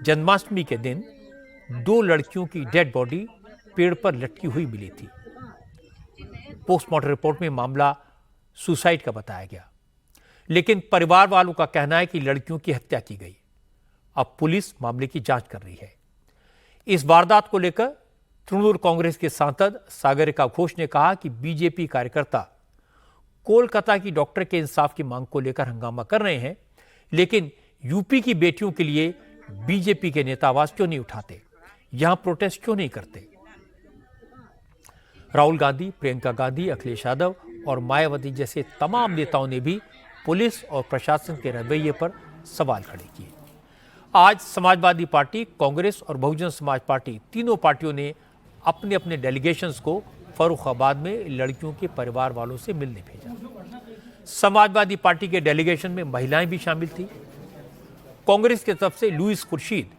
जन्माष्टमी के दिन 2 लड़कियों की डेड बॉडी पेड़ पर लटकी हुई मिली थी। पोस्टमार्टम रिपोर्ट में मामला सुसाइड का बताया गया, लेकिन परिवार वालों का कहना है कि लड़कियों की हत्या की गई। अब पुलिस मामले की जांच कर रही है। इस वारदात को लेकर तृणमूल कांग्रेस के सांसद सागरिका घोष ने कहा कि बीजेपी कार्यकर्ता कोलकाता की डॉक्टर के इंसाफ की मांग को लेकर हंगामा कर रहे हैं, लेकिन यूपी की बेटियों के लिए बीजेपी के नेता आवाज क्यों नहीं उठाते, यहां प्रोटेस्ट क्यों नहीं करते। राहुल गांधी, प्रियंका गांधी, अखिलेश यादव और मायावती जैसे तमाम नेताओं ने भी पुलिस और प्रशासन के रवैये पर सवाल खड़े किए। आज समाजवादी पार्टी, कांग्रेस और बहुजन समाज पार्टी तीनों पार्टियों ने अपने अपने डेलीगेशंस को फर्रुखाबाद में लड़कियों के परिवार वालों से मिलने भेजा। समाजवादी पार्टी के डेलीगेशन में महिलाएं भी शामिल थी। कांग्रेस की तरफ से लुईस खुर्शीद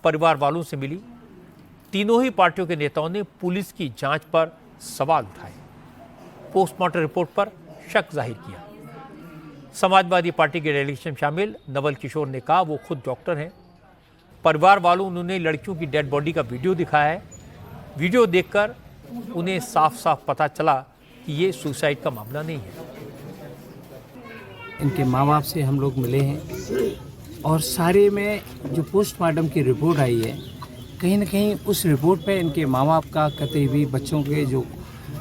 परिवार वालों से मिली। तीनों ही पार्टियों के नेताओं ने पुलिस की जांच पर सवाल उठाए, पोस्टमार्टम रिपोर्ट पर शक जाहिर किया। समाजवादी पार्टी के डेलीगेशन में शामिल नवल किशोर ने कहा वो खुद डॉक्टर हैं। परिवार वालों उन्होंने लड़कियों की डेड बॉडी का वीडियो दिखाया है। वीडियो देखकर उन्हें साफ साफ पता चला कि ये सुसाइड का मामला नहीं है। इनके माँ बाप से हम लोग मिले हैं और सारे में जो पोस्टमार्टम की रिपोर्ट आई है, कहीं ना कहीं उस रिपोर्ट पे इनके माँ बाप का कतई भी बच्चों के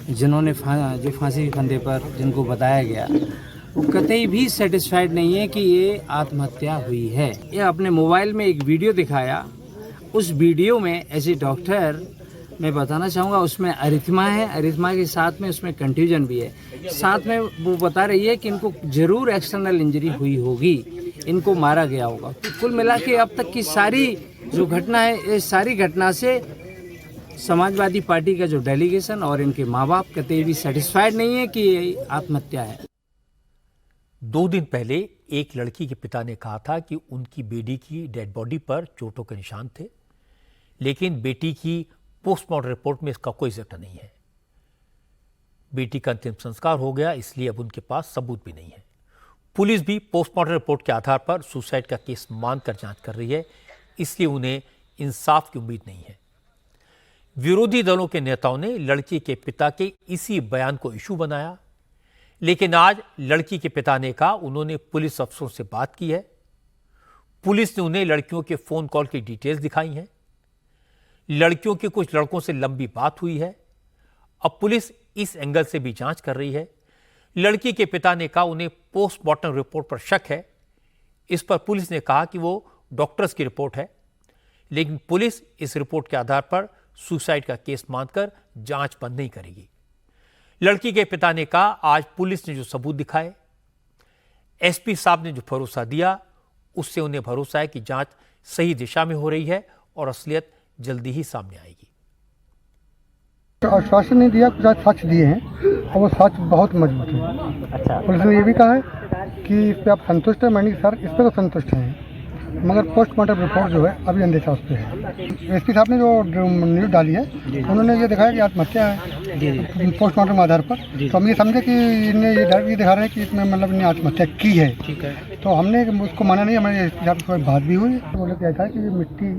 जिन्होंने जो फांसी के फंदे पर जिनको बताया गया, वो कतई भी सेटिस्फाइड नहीं है कि ये आत्महत्या हुई है। ये अपने मोबाइल में एक वीडियो दिखाया। उस वीडियो में एज ए डॉक्टर मैं बताना चाहूँगा उसमें अरिथमा है, अरिथमा के साथ में उसमें कंफ्यूजन भी है। साथ में वो बता रही है कि इनको ज़रूर एक्सटर्नल इंजरी हुई होगी, इनको मारा गया होगा। तो कुल मिला के अब तक की सारी जो घटना है, इस सारी घटना से समाजवादी पार्टी का जो डेलीगेशन और इनके माँ बाप कतई भी सेटिस्फाइड नहीं है कि ये आत्महत्या है। 2 दिन पहले एक लड़की के पिता ने कहा था कि उनकी बेटी की डेड बॉडी पर चोटों के निशान थे, लेकिन बेटी की पोस्टमार्टम रिपोर्ट में इसका कोई जिक्र नहीं है। बेटी का अंतिम संस्कार हो गया, इसलिए अब उनके पास सबूत भी नहीं है। पुलिस भी पोस्टमार्टम रिपोर्ट के आधार पर सुसाइड का केस मानकर जांच कर रही है, इसलिए उन्हें इंसाफ की उम्मीद नहीं है। विरोधी दलों के नेताओं ने लड़की के पिता के इसी बयान को इशू बनाया, लेकिन आज लड़की के पिता ने कहा उन्होंने पुलिस अफसरों से बात की है। पुलिस ने उन्हें लड़कियों के फोन कॉल की डिटेल्स दिखाई हैं। लड़कियों के कुछ लड़कों से लंबी बात हुई है। अब पुलिस इस एंगल से भी जांच कर रही है। लड़की के पिता ने कहा उन्हें पोस्टमार्टम रिपोर्ट पर शक है। इस पर पुलिस ने कहा कि वो डॉक्टर्स की रिपोर्ट है, लेकिन पुलिस इस रिपोर्ट के आधार पर सुसाइड का केस मानकर जांच बंद नहीं करेगी। लड़की के पिता ने कहा आज पुलिस ने जो सबूत दिखाए, एसपी साहब ने जो भरोसा दिया, उससे उन्हें भरोसा है कि जांच सही दिशा में हो रही है और असलियत जल्दी ही सामने आएगी। आश्वासन नहीं दिया, कुछ सच दिए हैं और वो सच बहुत मजबूत है। अच्छा। पुलिस ने ये भी कहा है कि इस पे आप संतुष्ट हैं। मैंने सर इस पे तो संतुष्ट हैं, मगर पोस्टमार्टम रिपोर्ट जो है अभी अंदेशा उस पर है। एसपी साहब ने जो न्यूज डाली है, उन्होंने ये दिखाया कि आत्महत्या है पोस्टमार्टम आधार पर। तो हम ये समझे कि इन्हें ये दिखा रहे हैं कि इसमें मतलब इन्हें आत्महत्या की है। ठीक है। तो हमने उसको माना नहीं। हमारे एसपी साहब से बात भी हुई, तो बोले क्या था कि मिट्टी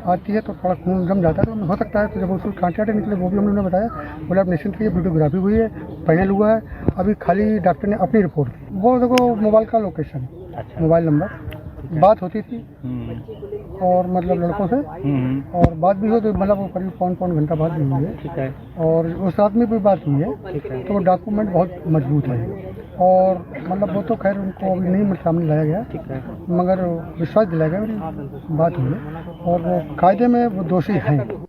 आती है तो थोड़ा खून जम जाता है, तो हो सकता है। तो जब उसको कांटे निकले वो भी हम लोगों ने बताया। बोले आप निश्चिंत रहिए, वीडियोग्राफी हुई है, पैनल हुआ है। अभी खाली डॉक्टर ने अपनी रिपोर्ट दी। वो देखो मोबाइल का लोकेशन, मोबाइल नंबर, बात होती थी और मतलब लड़कों से और बात भी हो तो मतलब वो करीब पौन घंटा बाद भी हुई है। ठीक है। और उस रात में भी बात हुई है। ठीक है। तो वो डॉक्यूमेंट बहुत मजबूत है और मतलब वो तो खैर उनको अभी नहीं सामने लाया गया। ठीक है। मगर विश्वास दिलाया गया, मेरी बात हुई है और वो कायदे में वो दोषी हैं।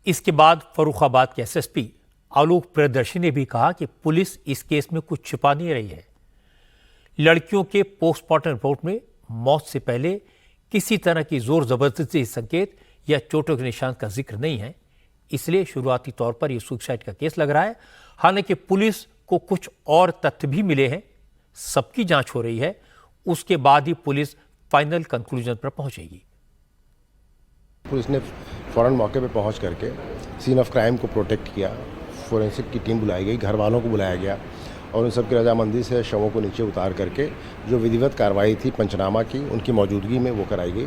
इसके बाद फर्रुखाबाद के एसएसपी आलोक प्रियदर्शी ने भी कहा कि पुलिस इस केस में कुछ छिपा नहीं रही है। लड़कियों के पोस्टमार्टम रिपोर्ट में मौत से पहले किसी तरह की जोर जबरदस्ती संकेत या चोटों के निशान का जिक्र नहीं है, इसलिए शुरुआती तौर पर यह सुसाइड का केस लग रहा है। हालांकि पुलिस को कुछ और तथ्य भी मिले हैं, सबकी जांच हो रही है, उसके बाद ही पुलिस फाइनल कंक्लूजन पर पहुंचेगी। पुलिस ने फौरन मौके पर पहुंच करके सीन ऑफ क्राइम को प्रोटेक्ट किया। फोरेंसिक की टीम बुलाई गई, घर वालों को बुलाया गया और उन सब की रजामंदी से शवों को नीचे उतार करके जो विधिवत कार्रवाई थी पंचनामा की, उनकी मौजूदगी में वो कराई गई।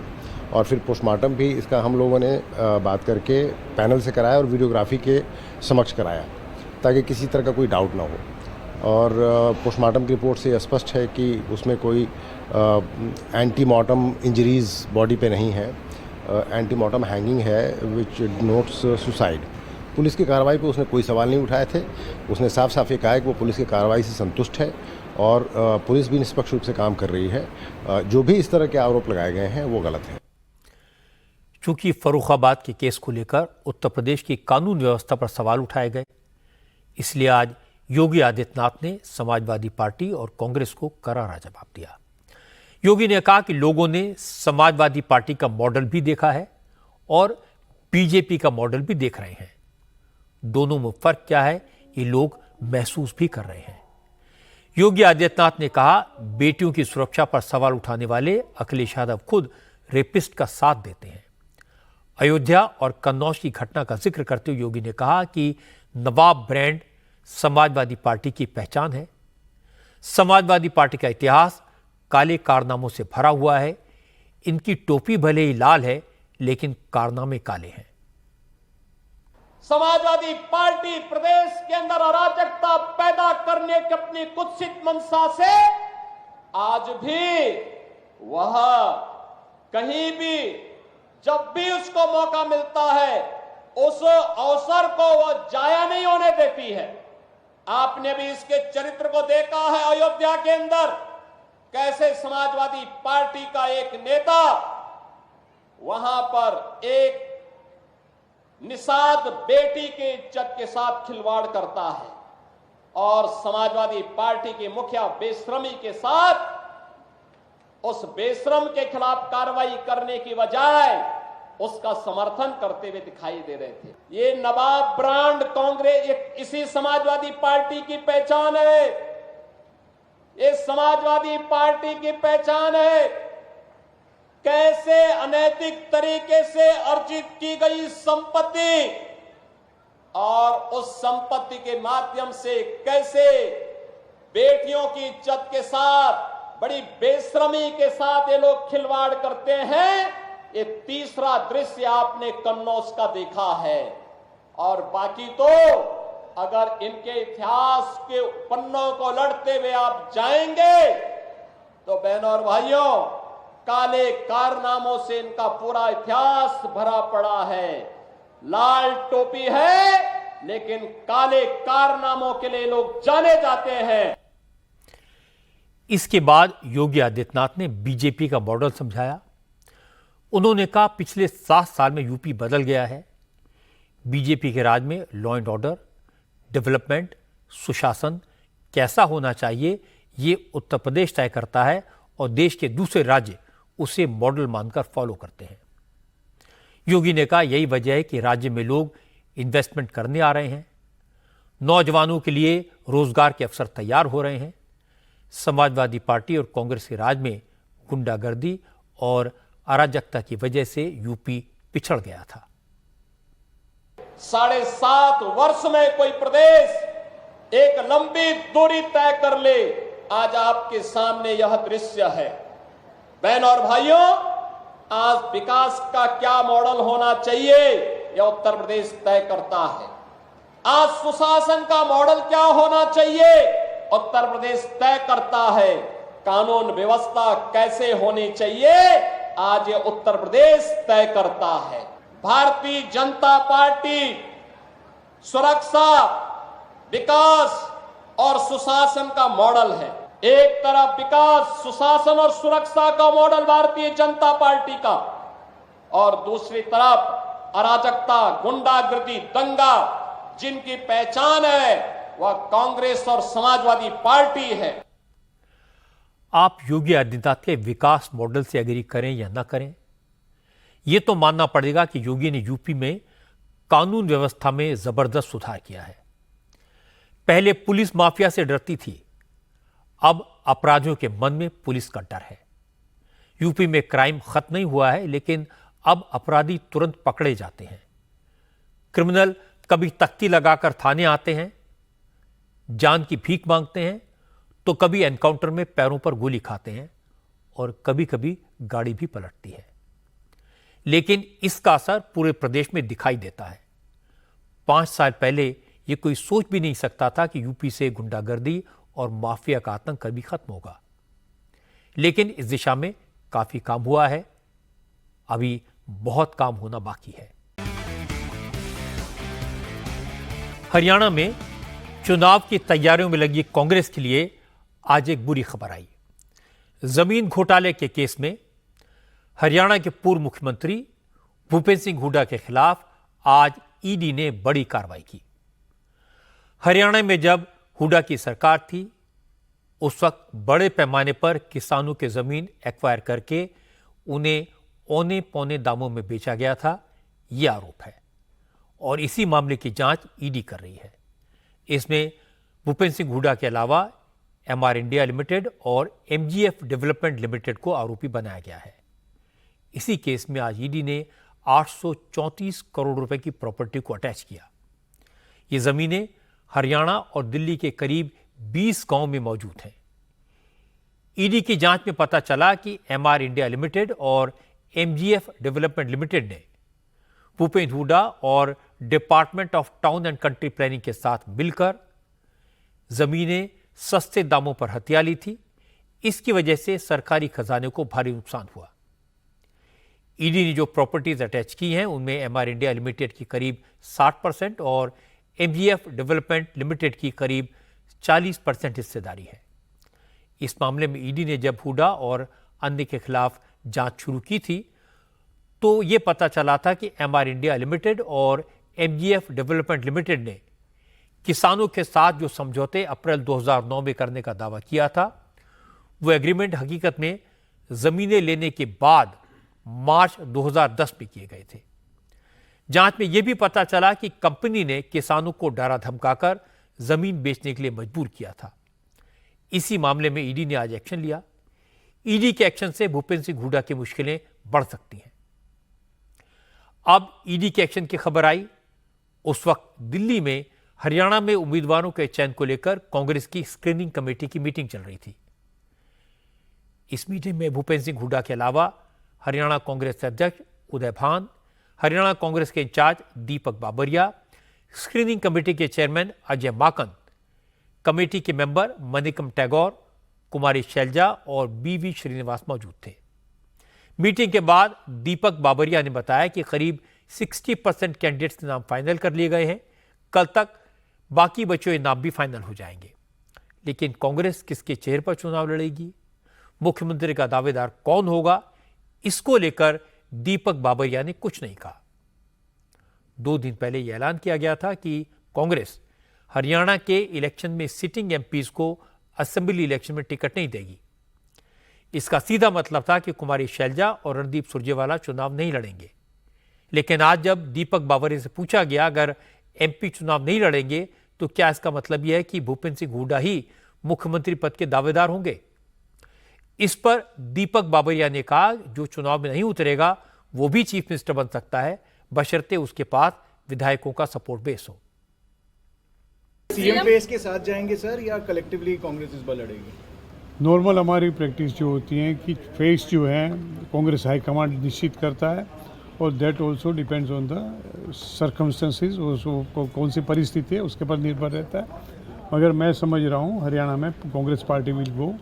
और फिर पोस्टमार्टम भी इसका हम लोगों ने बात करके पैनल से कराया और वीडियोग्राफी के समक्ष कराया ताकि किसी तरह का कोई डाउट ना हो। और पोस्टमार्टम की रिपोर्ट से स्पष्ट है कि उसमें कोई एंटीमार्टम इंजरीज़ बॉडी पे नहीं है। एंटीमॉर्टम हैंगिंग है विच नोट्स सुसाइड। पुलिस की कार्रवाई पर उसने कोई सवाल नहीं उठाए थे। उसने साफ साफ ये कहा है कि वो पुलिस की कार्रवाई से संतुष्ट है और पुलिस भी निष्पक्ष रूप से काम कर रही है। जो भी इस तरह के आरोप लगाए गए हैं वो गलत है। चूंकि फर्रुखाबाद के केस को लेकर उत्तर प्रदेश की कानून व्यवस्था पर सवाल उठाए गए, इसलिए आज योगी आदित्यनाथ ने समाजवादी पार्टी और कांग्रेस को करारा जवाब दिया। योगी ने कहा कि लोगों ने समाजवादी पार्टी का मॉडल भी देखा है और बीजेपी का मॉडल भी देख रहे हैं। दोनों में फर्क क्या है ये लोग महसूस भी कर रहे हैं। योगी आदित्यनाथ ने कहा, बेटियों की सुरक्षा पर सवाल उठाने वाले अखिलेश यादव खुद रेपिस्ट का साथ देते हैं। अयोध्या और कन्नौज की घटना का जिक्र करते हुए योगी ने कहा कि नवाब ब्रांड समाजवादी पार्टी की पहचान है। समाजवादी पार्टी का इतिहास काले कारनामों से भरा हुआ है। इनकी टोपी भले ही लाल है लेकिन कारनामे काले हैं। समाजवादी पार्टी प्रदेश के अंदर अराजकता पैदा करने की अपनी कुत्सित मंशा से आज भी वह कहीं भी जब भी उसको मौका मिलता है उस अवसर को वह जाया नहीं होने देती है। आपने भी इसके चरित्र को देखा है अयोध्या के अंदर, कैसे समाजवादी पार्टी का एक नेता वहां पर एक निषाद बेटी के इज्जत के साथ खिलवाड़ करता है और समाजवादी पार्टी के मुखिया बेशरमी के साथ उस बेशरम के खिलाफ कार्रवाई करने की बजाय उसका समर्थन करते हुए दिखाई दे रहे थे। ये नवाब ब्रांड कांग्रेस इसी समाजवादी पार्टी की पहचान है। ये समाजवादी पार्टी की पहचान है। कैसे अनैतिक तरीके से अर्जित की गई संपत्ति और उस संपत्ति के माध्यम से कैसे बेटियों की इज्जत के साथ बड़ी बेशर्मी के साथ ये लोग खिलवाड़ करते हैं। ये तीसरा दृश्य आपने कन्नौज का देखा है। और बाकी तो अगर इनके इतिहास के पन्नों को लड़ते हुए आप जाएंगे तो बहनों और भाइयों, काले कारनामों से इनका पूरा इतिहास भरा पड़ा है। लाल टोपी है लेकिन काले कारनामों के लिए लोग जाने जाते हैं। इसके बाद योगी आदित्यनाथ ने बीजेपी का मॉडल समझाया। उन्होंने कहा, पिछले 7 साल में यूपी बदल गया है। बीजेपी के राज में लॉ एंड ऑर्डर, डेवलपमेंट, सुशासन कैसा होना चाहिए ये उत्तर प्रदेश तय करता है और देश के दूसरे राज्य उसे मॉडल मानकर फॉलो करते हैं। योगी ने कहा, यही वजह है कि राज्य में लोग इन्वेस्टमेंट करने आ रहे हैं। नौजवानों के लिए रोजगार के अवसर तैयार हो रहे हैं। समाजवादी पार्टी और कांग्रेस के राज में गुंडागर्दी और अराजकता की वजह से यूपी पिछड़ गया था। 7.5 वर्ष में कोई प्रदेश एक लंबी दूरी तय कर ले, आज आपके सामने यह दृश्य है। बहन और भाइयों, आज विकास का क्या मॉडल होना चाहिए यह उत्तर प्रदेश तय करता है। आज सुशासन का मॉडल क्या होना चाहिए उत्तर प्रदेश तय करता है। कानून व्यवस्था कैसे होनी चाहिए आज ये उत्तर प्रदेश तय करता है। भारतीय जनता पार्टी सुरक्षा, विकास और सुशासन का मॉडल है। एक तरफ विकास, सुशासन और सुरक्षा का मॉडल भारतीय जनता पार्टी का, और दूसरी तरफ अराजकता, गुंडागर्दी, दंगा जिनकी पहचान है वह कांग्रेस और समाजवादी पार्टी है। आप योगी आदित्यनाथ के विकास मॉडल से एग्री करें या ना करें, यह तो मानना पड़ेगा कि योगी ने यूपी में कानून व्यवस्था में जबरदस्त सुधार किया है। पहले पुलिस माफिया से डरती थी, अब अपराधियों के मन में पुलिस का डर है। यूपी में क्राइम खत्म नहीं हुआ है, लेकिन अब अपराधी तुरंत पकड़े जाते हैं। क्रिमिनल कभी तख्ती लगाकर थाने आते हैं, जान की भीख मांगते हैं, तो कभी एनकाउंटर में पैरों पर गोली खाते हैं और कभी कभी गाड़ी भी पलटती है। लेकिन इसका असर पूरे प्रदेश में दिखाई देता है। 5 साल पहले यह कोई सोच भी नहीं सकता था कि यूपी से गुंडागर्दी और माफिया का आतंक कभी खत्म होगा। लेकिन इस दिशा में काफी काम हुआ है। अभी बहुत काम होना बाकी है। हरियाणा में चुनाव की तैयारियों में लगी कांग्रेस के लिए आज एक बुरी खबर आई। जमीन घोटाले के केस में हरियाणा के पूर्व मुख्यमंत्री भूपेंद्र सिंह हुड्डा के खिलाफ आज ईडी ने बड़ी कार्रवाई की। हरियाणा में जब हुड्डा की सरकार थी, उस वक्त बड़े पैमाने पर किसानों की जमीन एक्वायर करके उन्हें औने पौने दामों में बेचा गया था, यह आरोप है और इसी मामले की जांच ईडी कर रही है। इसमें भूपेंद्र सिंह हुड्डा के अलावा एमआर इंडिया लिमिटेड और एमजीएफ डेवलपमेंट लिमिटेड को आरोपी बनाया गया है। इसी केस में आज ईडी ने 834 करोड़ रुपए की प्रॉपर्टी को अटैच किया। ये जमीनें हरियाणा और दिल्ली के करीब 20 गांव में मौजूद हैं। ईडी की जांच में पता चला कि एमआर इंडिया लिमिटेड और एमजीएफ डेवलपमेंट लिमिटेड ने भूपेंद्र हुड्डा और department of town and country planning के साथ मिलकर जमीनें सस्ते दामों पर हथिया ली थी। इसकी वजह से सरकारी खजाने को भारी नुकसान हुआ। ईडी ने जो प्रॉपर्टीज अटैच की हैं उनमें एमआर इंडिया लिमिटेड की करीब 60% और एमजीएफ डेवलपमेंट लिमिटेड की करीब 40% हिस्सेदारी है। इस मामले में ईडी ने जब हुड्डा और अन्य के खिलाफ जांच शुरू की थी तो यह पता चला था कि एमआर इंडिया लिमिटेड और एमजीएफ डेवलपमेंट लिमिटेड ने किसानों के साथ जो समझौते अप्रैल 2009 में करने का दावा किया था, वो एग्रीमेंट हकीकत में जमीनें लेने के बाद मार्च 2010 में किए गए थे। जांच में यह भी पता चला कि कंपनी ने किसानों को डरा धमकाकर जमीन बेचने के लिए मजबूर किया था। इसी मामले में ईडी ने आज एक्शन लिया। ईडी के एक्शन से भूपेंद्र सिंह हुड्डा की मुश्किलें बढ़ सकती हैं। अब ईडी के एक्शन की खबर आई, उस वक्त दिल्ली में हरियाणा में उम्मीदवारों के चयन को लेकर कांग्रेस की स्क्रीनिंग कमेटी की मीटिंग चल रही थी। इस मीटिंग में भूपेंद्र सिंह हुड्डा के अलावा हरियाणा कांग्रेस अध्यक्ष उदय भान, हरियाणा कांग्रेस के इंचार्ज दीपक बाबरिया, स्क्रीनिंग कमेटी के चेयरमैन अजय माकन, कमेटी के मेंबर मनिकम टैगोर, कुमारी शैलजा और बीवी श्रीनिवास मौजूद थे। मीटिंग के बाद दीपक बाबरिया ने बताया कि करीब 60% कैंडिडेट्स के नाम फाइनल कर लिए गए हैं। कल तक बाकी बचे हुए नाम भी फाइनल हो जाएंगे। लेकिन कांग्रेस किसके चेहरे पर चुनाव लड़ेगी, मुख्यमंत्री का दावेदार कौन होगा, इसको लेकर दीपक बाबरिया ने कुछ नहीं कहा। 2 दिन पहले यह ऐलान किया गया था कि कांग्रेस हरियाणा के इलेक्शन में सिटिंग एमपीज को असेंबली इलेक्शन में टिकट नहीं देगी। इसका सीधा मतलब था कि कुमारी शैलजा और रणदीप सुरजेवाला चुनाव नहीं लड़ेंगे। लेकिन आज जब दीपक बाबरिया से पूछा गया अगर एमपी चुनाव नहीं लड़ेंगे तो क्या इसका मतलब यह है कि भूपेंद्र सिंह हुड्डा ही मुख्यमंत्री पद के दावेदार होंगे? इस पर दीपक बाबरिया ने कहा जो चुनाव में नहीं उतरेगा वो भी चीफ मिनिस्टर बन सकता है, बशर्ते उसके पास विधायकों का सपोर्ट बेस हो। सीएम फेस के साथ जाएंगे सर या कलेक्टिवली कांग्रेस इस बार लड़ेगी? नॉर्मल हमारी प्रैक्टिस जो होती है कि फेस जो है कांग्रेस हाईकमांड निश्चित करता है और that also depends on the circumstances, कौन सी परिस्थिति है उसके पर निर्भर रहता है। मगर मैं समझ रहा हूँ हरियाणा में Congress party will go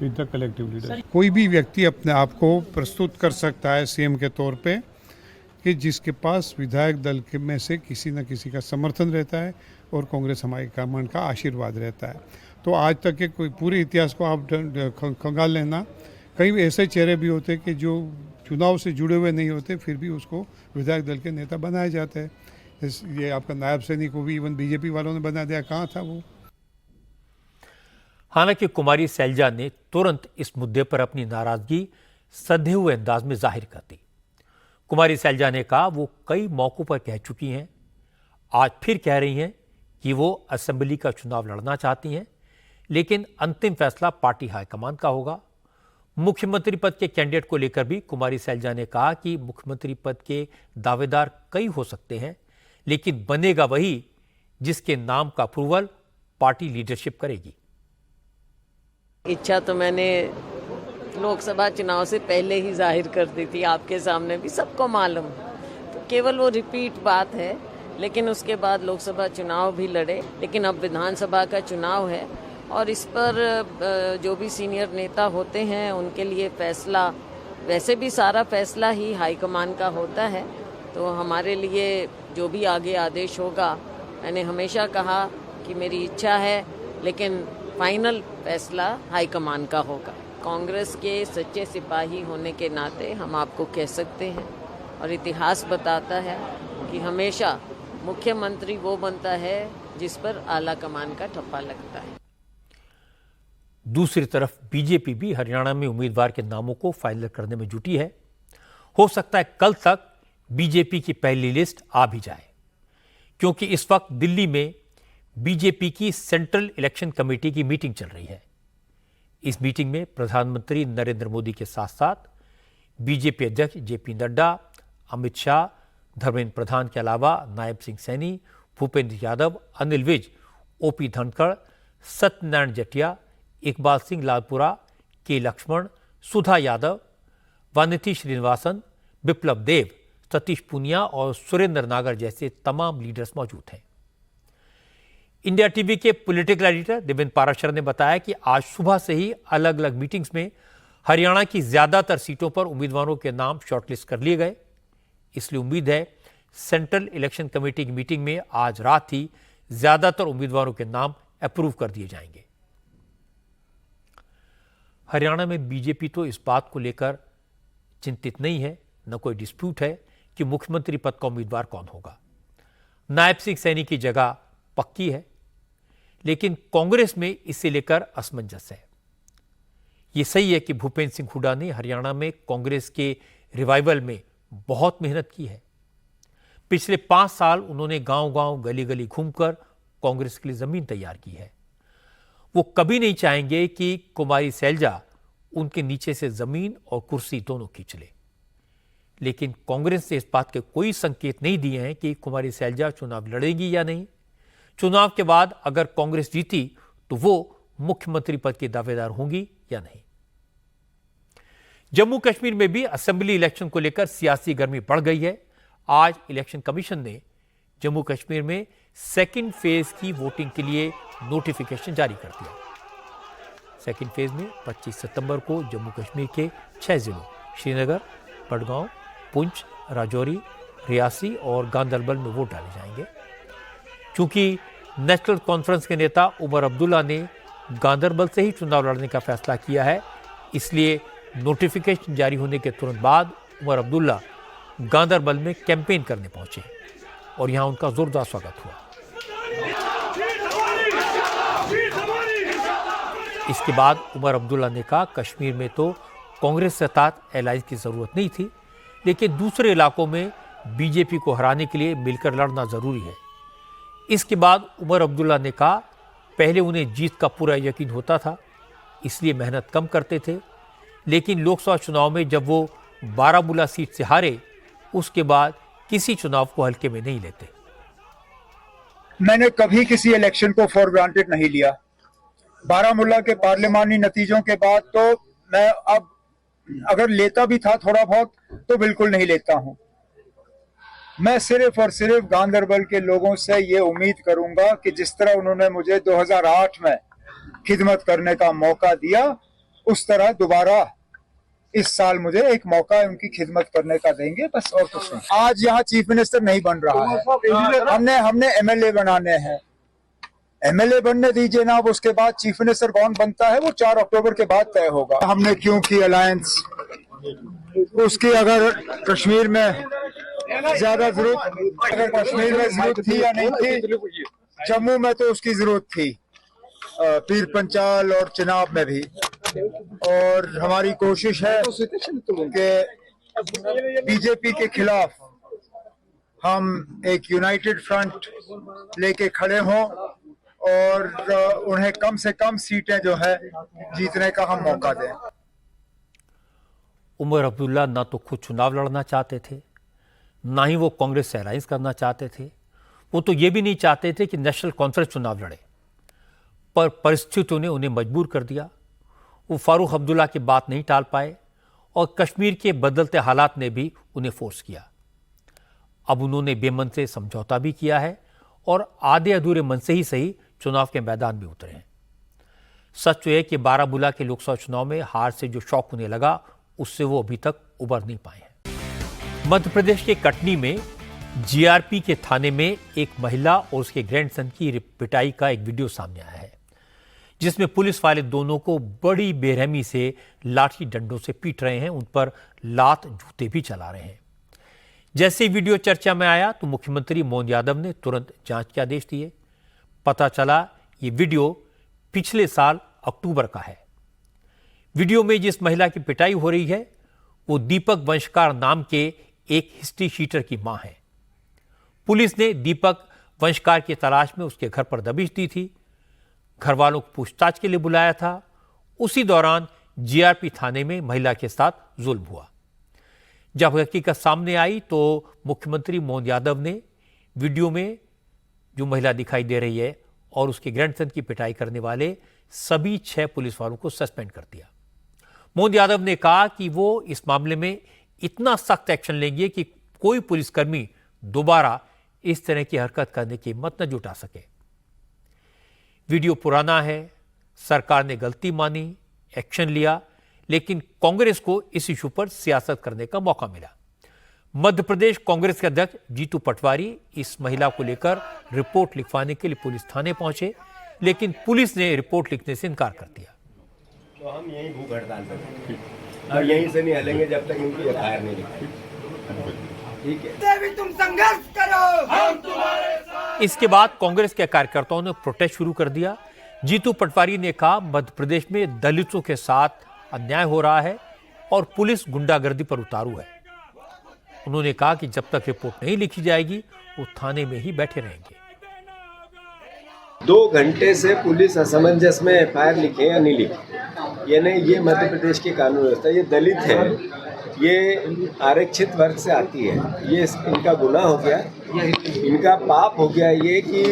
with the collective leader. कोई भी व्यक्ति अपने आप को प्रस्तुत कर सकता है सीएम के तौर पे कि जिसके पास विधायक दल के में से किसी न किसी का समर्थन रहता है और कांग्रेस हमारे कमांड का आशीर्वाद रहता है। तो आज तक के कोई पूरे इतिहास को आप खंगाल लेना, कई ऐसे चेहरे भी होते कि जो चुनाव से जुड़े हुए नहीं होते फिर भी उसको विधायक दल के नेता बनाए जाते हैं। ये आपका नायब सैनिक को भी इवन बीजेपी वालों ने बना दिया, कहाँ था वो? हालांकि कुमारी शैलजा ने तुरंत इस मुद्दे पर अपनी नाराजगी सधे हुए अंदाज में जाहिर कर दी। कुमारी शैलजा ने कहा वो कई मौकों पर कह चुकी हैं, आज फिर कह रही हैं कि वो असेंबली का चुनाव लड़ना चाहती हैं, लेकिन अंतिम फैसला पार्टी हाईकमान का होगा। मुख्यमंत्री पद के कैंडिडेट को लेकर भी कुमारी शैलजा ने कहा कि मुख्यमंत्री पद के दावेदार कई हो सकते हैं, लेकिन बनेगा वही जिसके नाम का अप्रूवल पार्टी लीडरशिप करेगी। इच्छा तो मैंने लोकसभा चुनाव से पहले ही जाहिर कर दी थी, आपके सामने भी सबको मालूम, तो केवल वो रिपीट बात है। लेकिन उसके बाद लोकसभा चुनाव भी लड़े, लेकिन अब विधानसभा का चुनाव है और इस पर जो भी सीनियर नेता होते हैं उनके लिए फैसला वैसे भी सारा फैसला ही हाईकमान का होता है, तो हमारे लिए जो भी आगे आदेश होगा, मैंने हमेशा कहा कि मेरी इच्छा है, लेकिन फाइनल फैसला हाईकमान का होगा। कांग्रेस के सच्चे सिपाही होने के नाते हम आपको कह सकते हैं, और इतिहास बताता है कि हमेशा मुख्यमंत्री वो बनता है जिस पर आला कमान का ठप्पा लगता है। दूसरी तरफ बीजेपी भी हरियाणा में उम्मीदवार के नामों को फाइनल करने में जुटी है। हो सकता है कल तक बीजेपी की पहली लिस्ट आ भी जाए, क्योंकि इस वक्त दिल्ली में बीजेपी की सेंट्रल इलेक्शन कमेटी की मीटिंग चल रही है। इस मीटिंग में प्रधानमंत्री नरेंद्र मोदी के साथ साथ बीजेपी अध्यक्ष जेपी नड्डा, अमित शाह, धर्मेंद्र प्रधान के अलावा नायब सिंह सैनी, भूपेंद्र यादव, अनिल विज, ओपी धनखड़, सत्यनारायण जटिया, इकबाल सिंह लालपुरा, के लक्ष्मण, सुधा यादव, वानिथी श्रीनिवासन, बिप्लब देव, सतीश पूनिया और सुरेंद्र नागर जैसे तमाम लीडर्स मौजूद हैं। इंडिया टीवी के पॉलिटिकल एडिटर देवेंद्र पाराशर ने बताया कि आज सुबह से ही अलग अलग मीटिंग्स में हरियाणा की ज्यादातर सीटों पर उम्मीदवारों के नाम शॉर्टलिस्ट कर लिए गए। इसलिए उम्मीद है सेंट्रल इलेक्शन कमेटी की मीटिंग में आज रात ही ज्यादातर उम्मीदवारों के नाम अप्रूव कर दिए जाएंगे। हरियाणा में बीजेपी तो इस बात को लेकर चिंतित नहीं है, न कोई डिस्प्यूट है कि मुख्यमंत्री पद का उम्मीदवार कौन होगा। नायब सिंह सैनी की जगह पक्की है, लेकिन कांग्रेस में इसे लेकर असमंजस है। यह सही है कि भूपेंद्र सिंह हुड्डा ने हरियाणा में कांग्रेस के रिवाइवल में बहुत मेहनत की है। पिछले 5 साल उन्होंने गांव-गांव, गली-गली घूमकर कांग्रेस के लिए जमीन तैयार की है। वो कभी नहीं चाहेंगे कि कुमारी सैलजा उनके नीचे से जमीन और कुर्सी दोनों खींच ले। लेकिन कांग्रेस ने इस बात के कोई संकेत नहीं दिए हैं कि कुमारी सैलजा चुनाव लड़ेगी या नहीं। चुनाव के बाद अगर कांग्रेस जीती तो वो मुख्यमंत्री पद की दावेदार होंगी या नहीं। जम्मू कश्मीर में भी असेंबली इलेक्शन को लेकर सियासी गर्मी बढ़ गई है। आज इलेक्शन कमीशन ने जम्मू कश्मीर में सेकंड फेज की वोटिंग के लिए नोटिफिकेशन जारी कर दिया। सेकंड फेज में 25 सितंबर को जम्मू कश्मीर के 6 जिलों श्रीनगर, बडगांव, पुंछ, राजौरी, रियासी और गांदरबल में वोट डाले जाएंगे। चूंकि नेशनल कॉन्फ्रेंस के नेता उमर अब्दुल्ला ने गांदरबल से ही चुनाव लड़ने का फैसला किया है, इसलिए नोटिफिकेशन जारी होने के तुरंत बाद उमर अब्दुल्ला गांदरबल में कैंपेन करने पहुंचे और यहां उनका जोरदार स्वागत हुआ। इसके बाद उमर अब्दुल्ला ने कहा, कश्मीर में तो कांग्रेस के साथ एलायंस की जरूरत नहीं थी, लेकिन दूसरे इलाकों में बीजेपी को हराने के लिए मिलकर लड़ना जरूरी है। इसके बाद उमर अब्दुल्ला ने कहा, पहले उन्हें जीत का पूरा यकीन होता था, इसलिए मेहनत कम करते थे, लेकिन लोकसभा चुनाव में जब वो बारामूला सीट से हारे, उसके बाद किसी चुनाव को हल्के में नहीं लेते। मैंने कभी किसी इलेक्शन को फॉर ग्रांटेड नहीं लिया। बारामूला के पार्लिमानी नतीजों के बाद तो मैं अब अगर लेता भी था थोड़ा बहुत तो बिल्कुल नहीं लेता हूं। मैं सिर्फ और सिर्फ गांदरबल के लोगों से ये उम्मीद करूंगा कि जिस तरह उन्होंने मुझे 2008 में खिदमत करने का मौका दिया, उस तरह दोबारा इस साल मुझे एक मौका उनकी खिदमत करने का देंगे, बस और कुछ नहीं। आज यहाँ चीफ मिनिस्टर नहीं बन रहा है, हमने एमएलए बनाने हैं। एमएलए बनने दीजिए ना, अब उसके बाद चीफ मिनिस्टर कौन बनता है वो 4 अक्टूबर के बाद तय होगा। हमने क्यों की अलायंस, उसकी अगर कश्मीर में ज्यादा जरूरत, अगर कश्मीर में जरूरत थी या नहीं थी, जम्मू में तो उसकी जरूरत थी, पीर पंचाल और चिनाब में भी। और हमारी कोशिश है कि बीजेपी के खिलाफ हम एक यूनाइटेड फ्रंट लेके खड़े हों और उन्हें कम से कम सीटें जो है जीतने का हम मौका दें। उमर अब्दुल्ला ना तो खुद चुनाव लड़ना चाहते थे, ना ही वो कांग्रेस से अलायंस करना चाहते थे। वो तो ये भी नहीं चाहते थे कि नेशनल कॉन्फ्रेंस चुनाव लड़े, पर परिस्थितियों ने उन्हें मजबूर कर दिया। वो फारूक अब्दुल्ला की बात नहीं टाल पाए और कश्मीर के बदलते हालात ने भी उन्हें फोर्स किया। अब उन्होंने बेमन से समझौता भी किया है और आधे अधूरे मन से ही सही चुनाव के मैदान में उतरे हैं। सच तो है कि बारामूला के लोकसभा चुनाव में हार से जो शौक उन्हें लगा उससे वो अभी तक उबर नहीं पाए हैं। मध्य प्रदेश के कटनी में जीआरपी के थाने में एक महिला और उसके ग्रैंडसन की पिटाई का एक वीडियो सामने आया है, जिसमें पुलिस वाले दोनों को बड़ी बेरहमी से लाठी डंडों से पीट रहे हैं, उन पर लात जूते भी चला रहे हैं। जैसे ही वीडियो चर्चा में आया तो मुख्यमंत्री मोहन यादव ने तुरंत जांच के आदेश दिए। पता चला ये वीडियो पिछले साल अक्टूबर का है। वीडियो में जिस महिला की पिटाई हो रही है वो दीपक वंशकार नाम के एक हिस्ट्री शीटर की मां है। पुलिस ने दीपक वंशकार की तलाश में उसके घर पर दबिश दी थी, घर वालों को पूछताछ के लिए बुलाया था। उसी दौरान जीआरपी थाने में महिला के साथ जुल्म हुआ। जब हकीकत सामने आई तो मुख्यमंत्री मोहन यादव ने वीडियो में जो महिला दिखाई दे रही है और उसके ग्रैंडसन की पिटाई करने वाले सभी 6 पुलिस वालों को सस्पेंड कर दिया। मोहन यादव ने कहा कि वो इस मामले में इतना सख्त एक्शन लेंगे कि कोई पुलिसकर्मी दोबारा इस तरह की हरकत करने की हिम्मत न जुटा सके। वीडियो पुराना है, सरकार ने गलती मानी, एक्शन लिया, लेकिन कांग्रेस को इस इशू पर सियासत करने का मौका मिला। मध्य प्रदेश कांग्रेस के अध्यक्ष जीतू पटवारी इस महिला को लेकर रिपोर्ट लिखवाने के लिए पुलिस थाने पहुंचे, लेकिन पुलिस ने रिपोर्ट लिखने से इनकार कर दिया। तो हम यहीं भूख हड़ताल पर और यहीं से नहीं हलेंगे जब तक इनकी एफआईआर नहीं लिखी। ठीक है, तुम संघर्ष करो, हम तुम्हारे साथ। इसके बाद कांग्रेस के कार्यकर्ताओं ने प्रोटेस्ट शुरू कर दिया। जीतू पटवारी ने कहा मध्य प्रदेश में दलितों के साथ अन्याय हो रहा है और पुलिस गुंडागर्दी पर उतारू है। उन्होंने कहा कि जब तक रिपोर्ट नहीं लिखी जाएगी वो थाने में ही बैठे रहेंगे। 2 घंटे से पुलिस असमंजस में एफआईआर लिखे या नहीं लिखे, ये नहीं, ये मध्य प्रदेश की कानून व्यवस्था, ये दलित है, ये आरक्षित वर्ग से आती है, ये इनका गुनाह हो गया, इनका पाप हो गया ये कि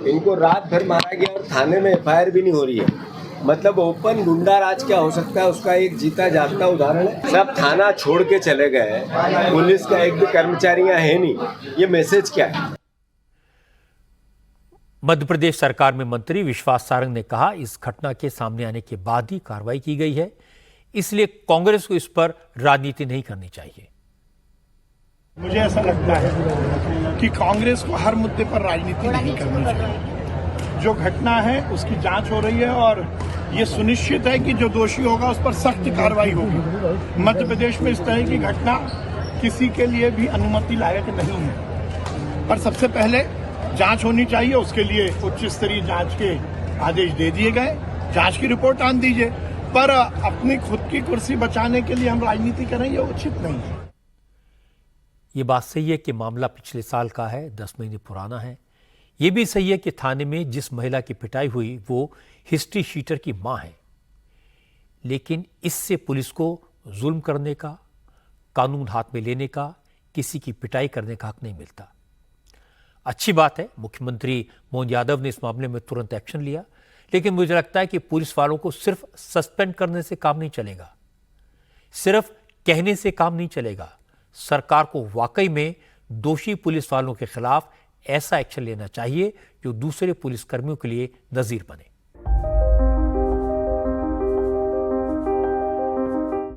इनको रात भर मारा गया और थाने में एफआईआर भी नहीं हो रही है। मतलब ओपन गुंडा राज क्या हो सकता है उसका एक जीता जागता उदाहरण है। सब थाना छोड़ के चले गए, पुलिस का एक भी कर्मचारी यहाँ है नहीं, ये मैसेज क्या है? मध्य प्रदेश सरकार में मंत्री विश्वास सारंग ने कहा इस घटना के सामने आने के बाद ही कार्रवाई की गई है, इसलिए कांग्रेस को इस पर राजनीति नहीं करनी चाहिए। मुझे ऐसा लगता है कि कांग्रेस को हर मुद्दे पर राजनीति नहीं करनी चाहिए। जो घटना है उसकी जांच हो रही है और ये सुनिश्चित है कि जो दोषी होगा उस पर सख्त कार्रवाई होगी। मध्य प्रदेश में इस तरह की घटना किसी के लिए भी अनुमति लायक नहीं है। पर सबसे पहले जांच होनी चाहिए, उसके लिए उच्च स्तरीय जांच के आदेश दे दिए गए, जांच की रिपोर्ट आन दीजिए। पर अपनी खुद की कुर्सी बचाने के लिए हम राजनीति करें, ये उचित नहीं है। ये बात सही है कि मामला पिछले साल का है, 10 महीने पुराना है। ये भी सही है कि थाने में जिस महिला की पिटाई हुई वो हिस्ट्री शीटर की मां है, लेकिन इससे पुलिस को जुल्म करने का, कानून हाथ में लेने का, किसी की पिटाई करने का हक नहीं मिलता। अच्छी बात है मुख्यमंत्री मोहन यादव ने इस मामले में तुरंत एक्शन लिया, लेकिन मुझे लगता है कि पुलिस वालों को सिर्फ सस्पेंड करने से काम नहीं चलेगा, सिर्फ कहने से काम नहीं चलेगा। सरकार को वाकई में दोषी पुलिस वालों के खिलाफ ऐसा एक्शन लेना चाहिए जो दूसरे पुलिसकर्मियों के लिए नजीर बने।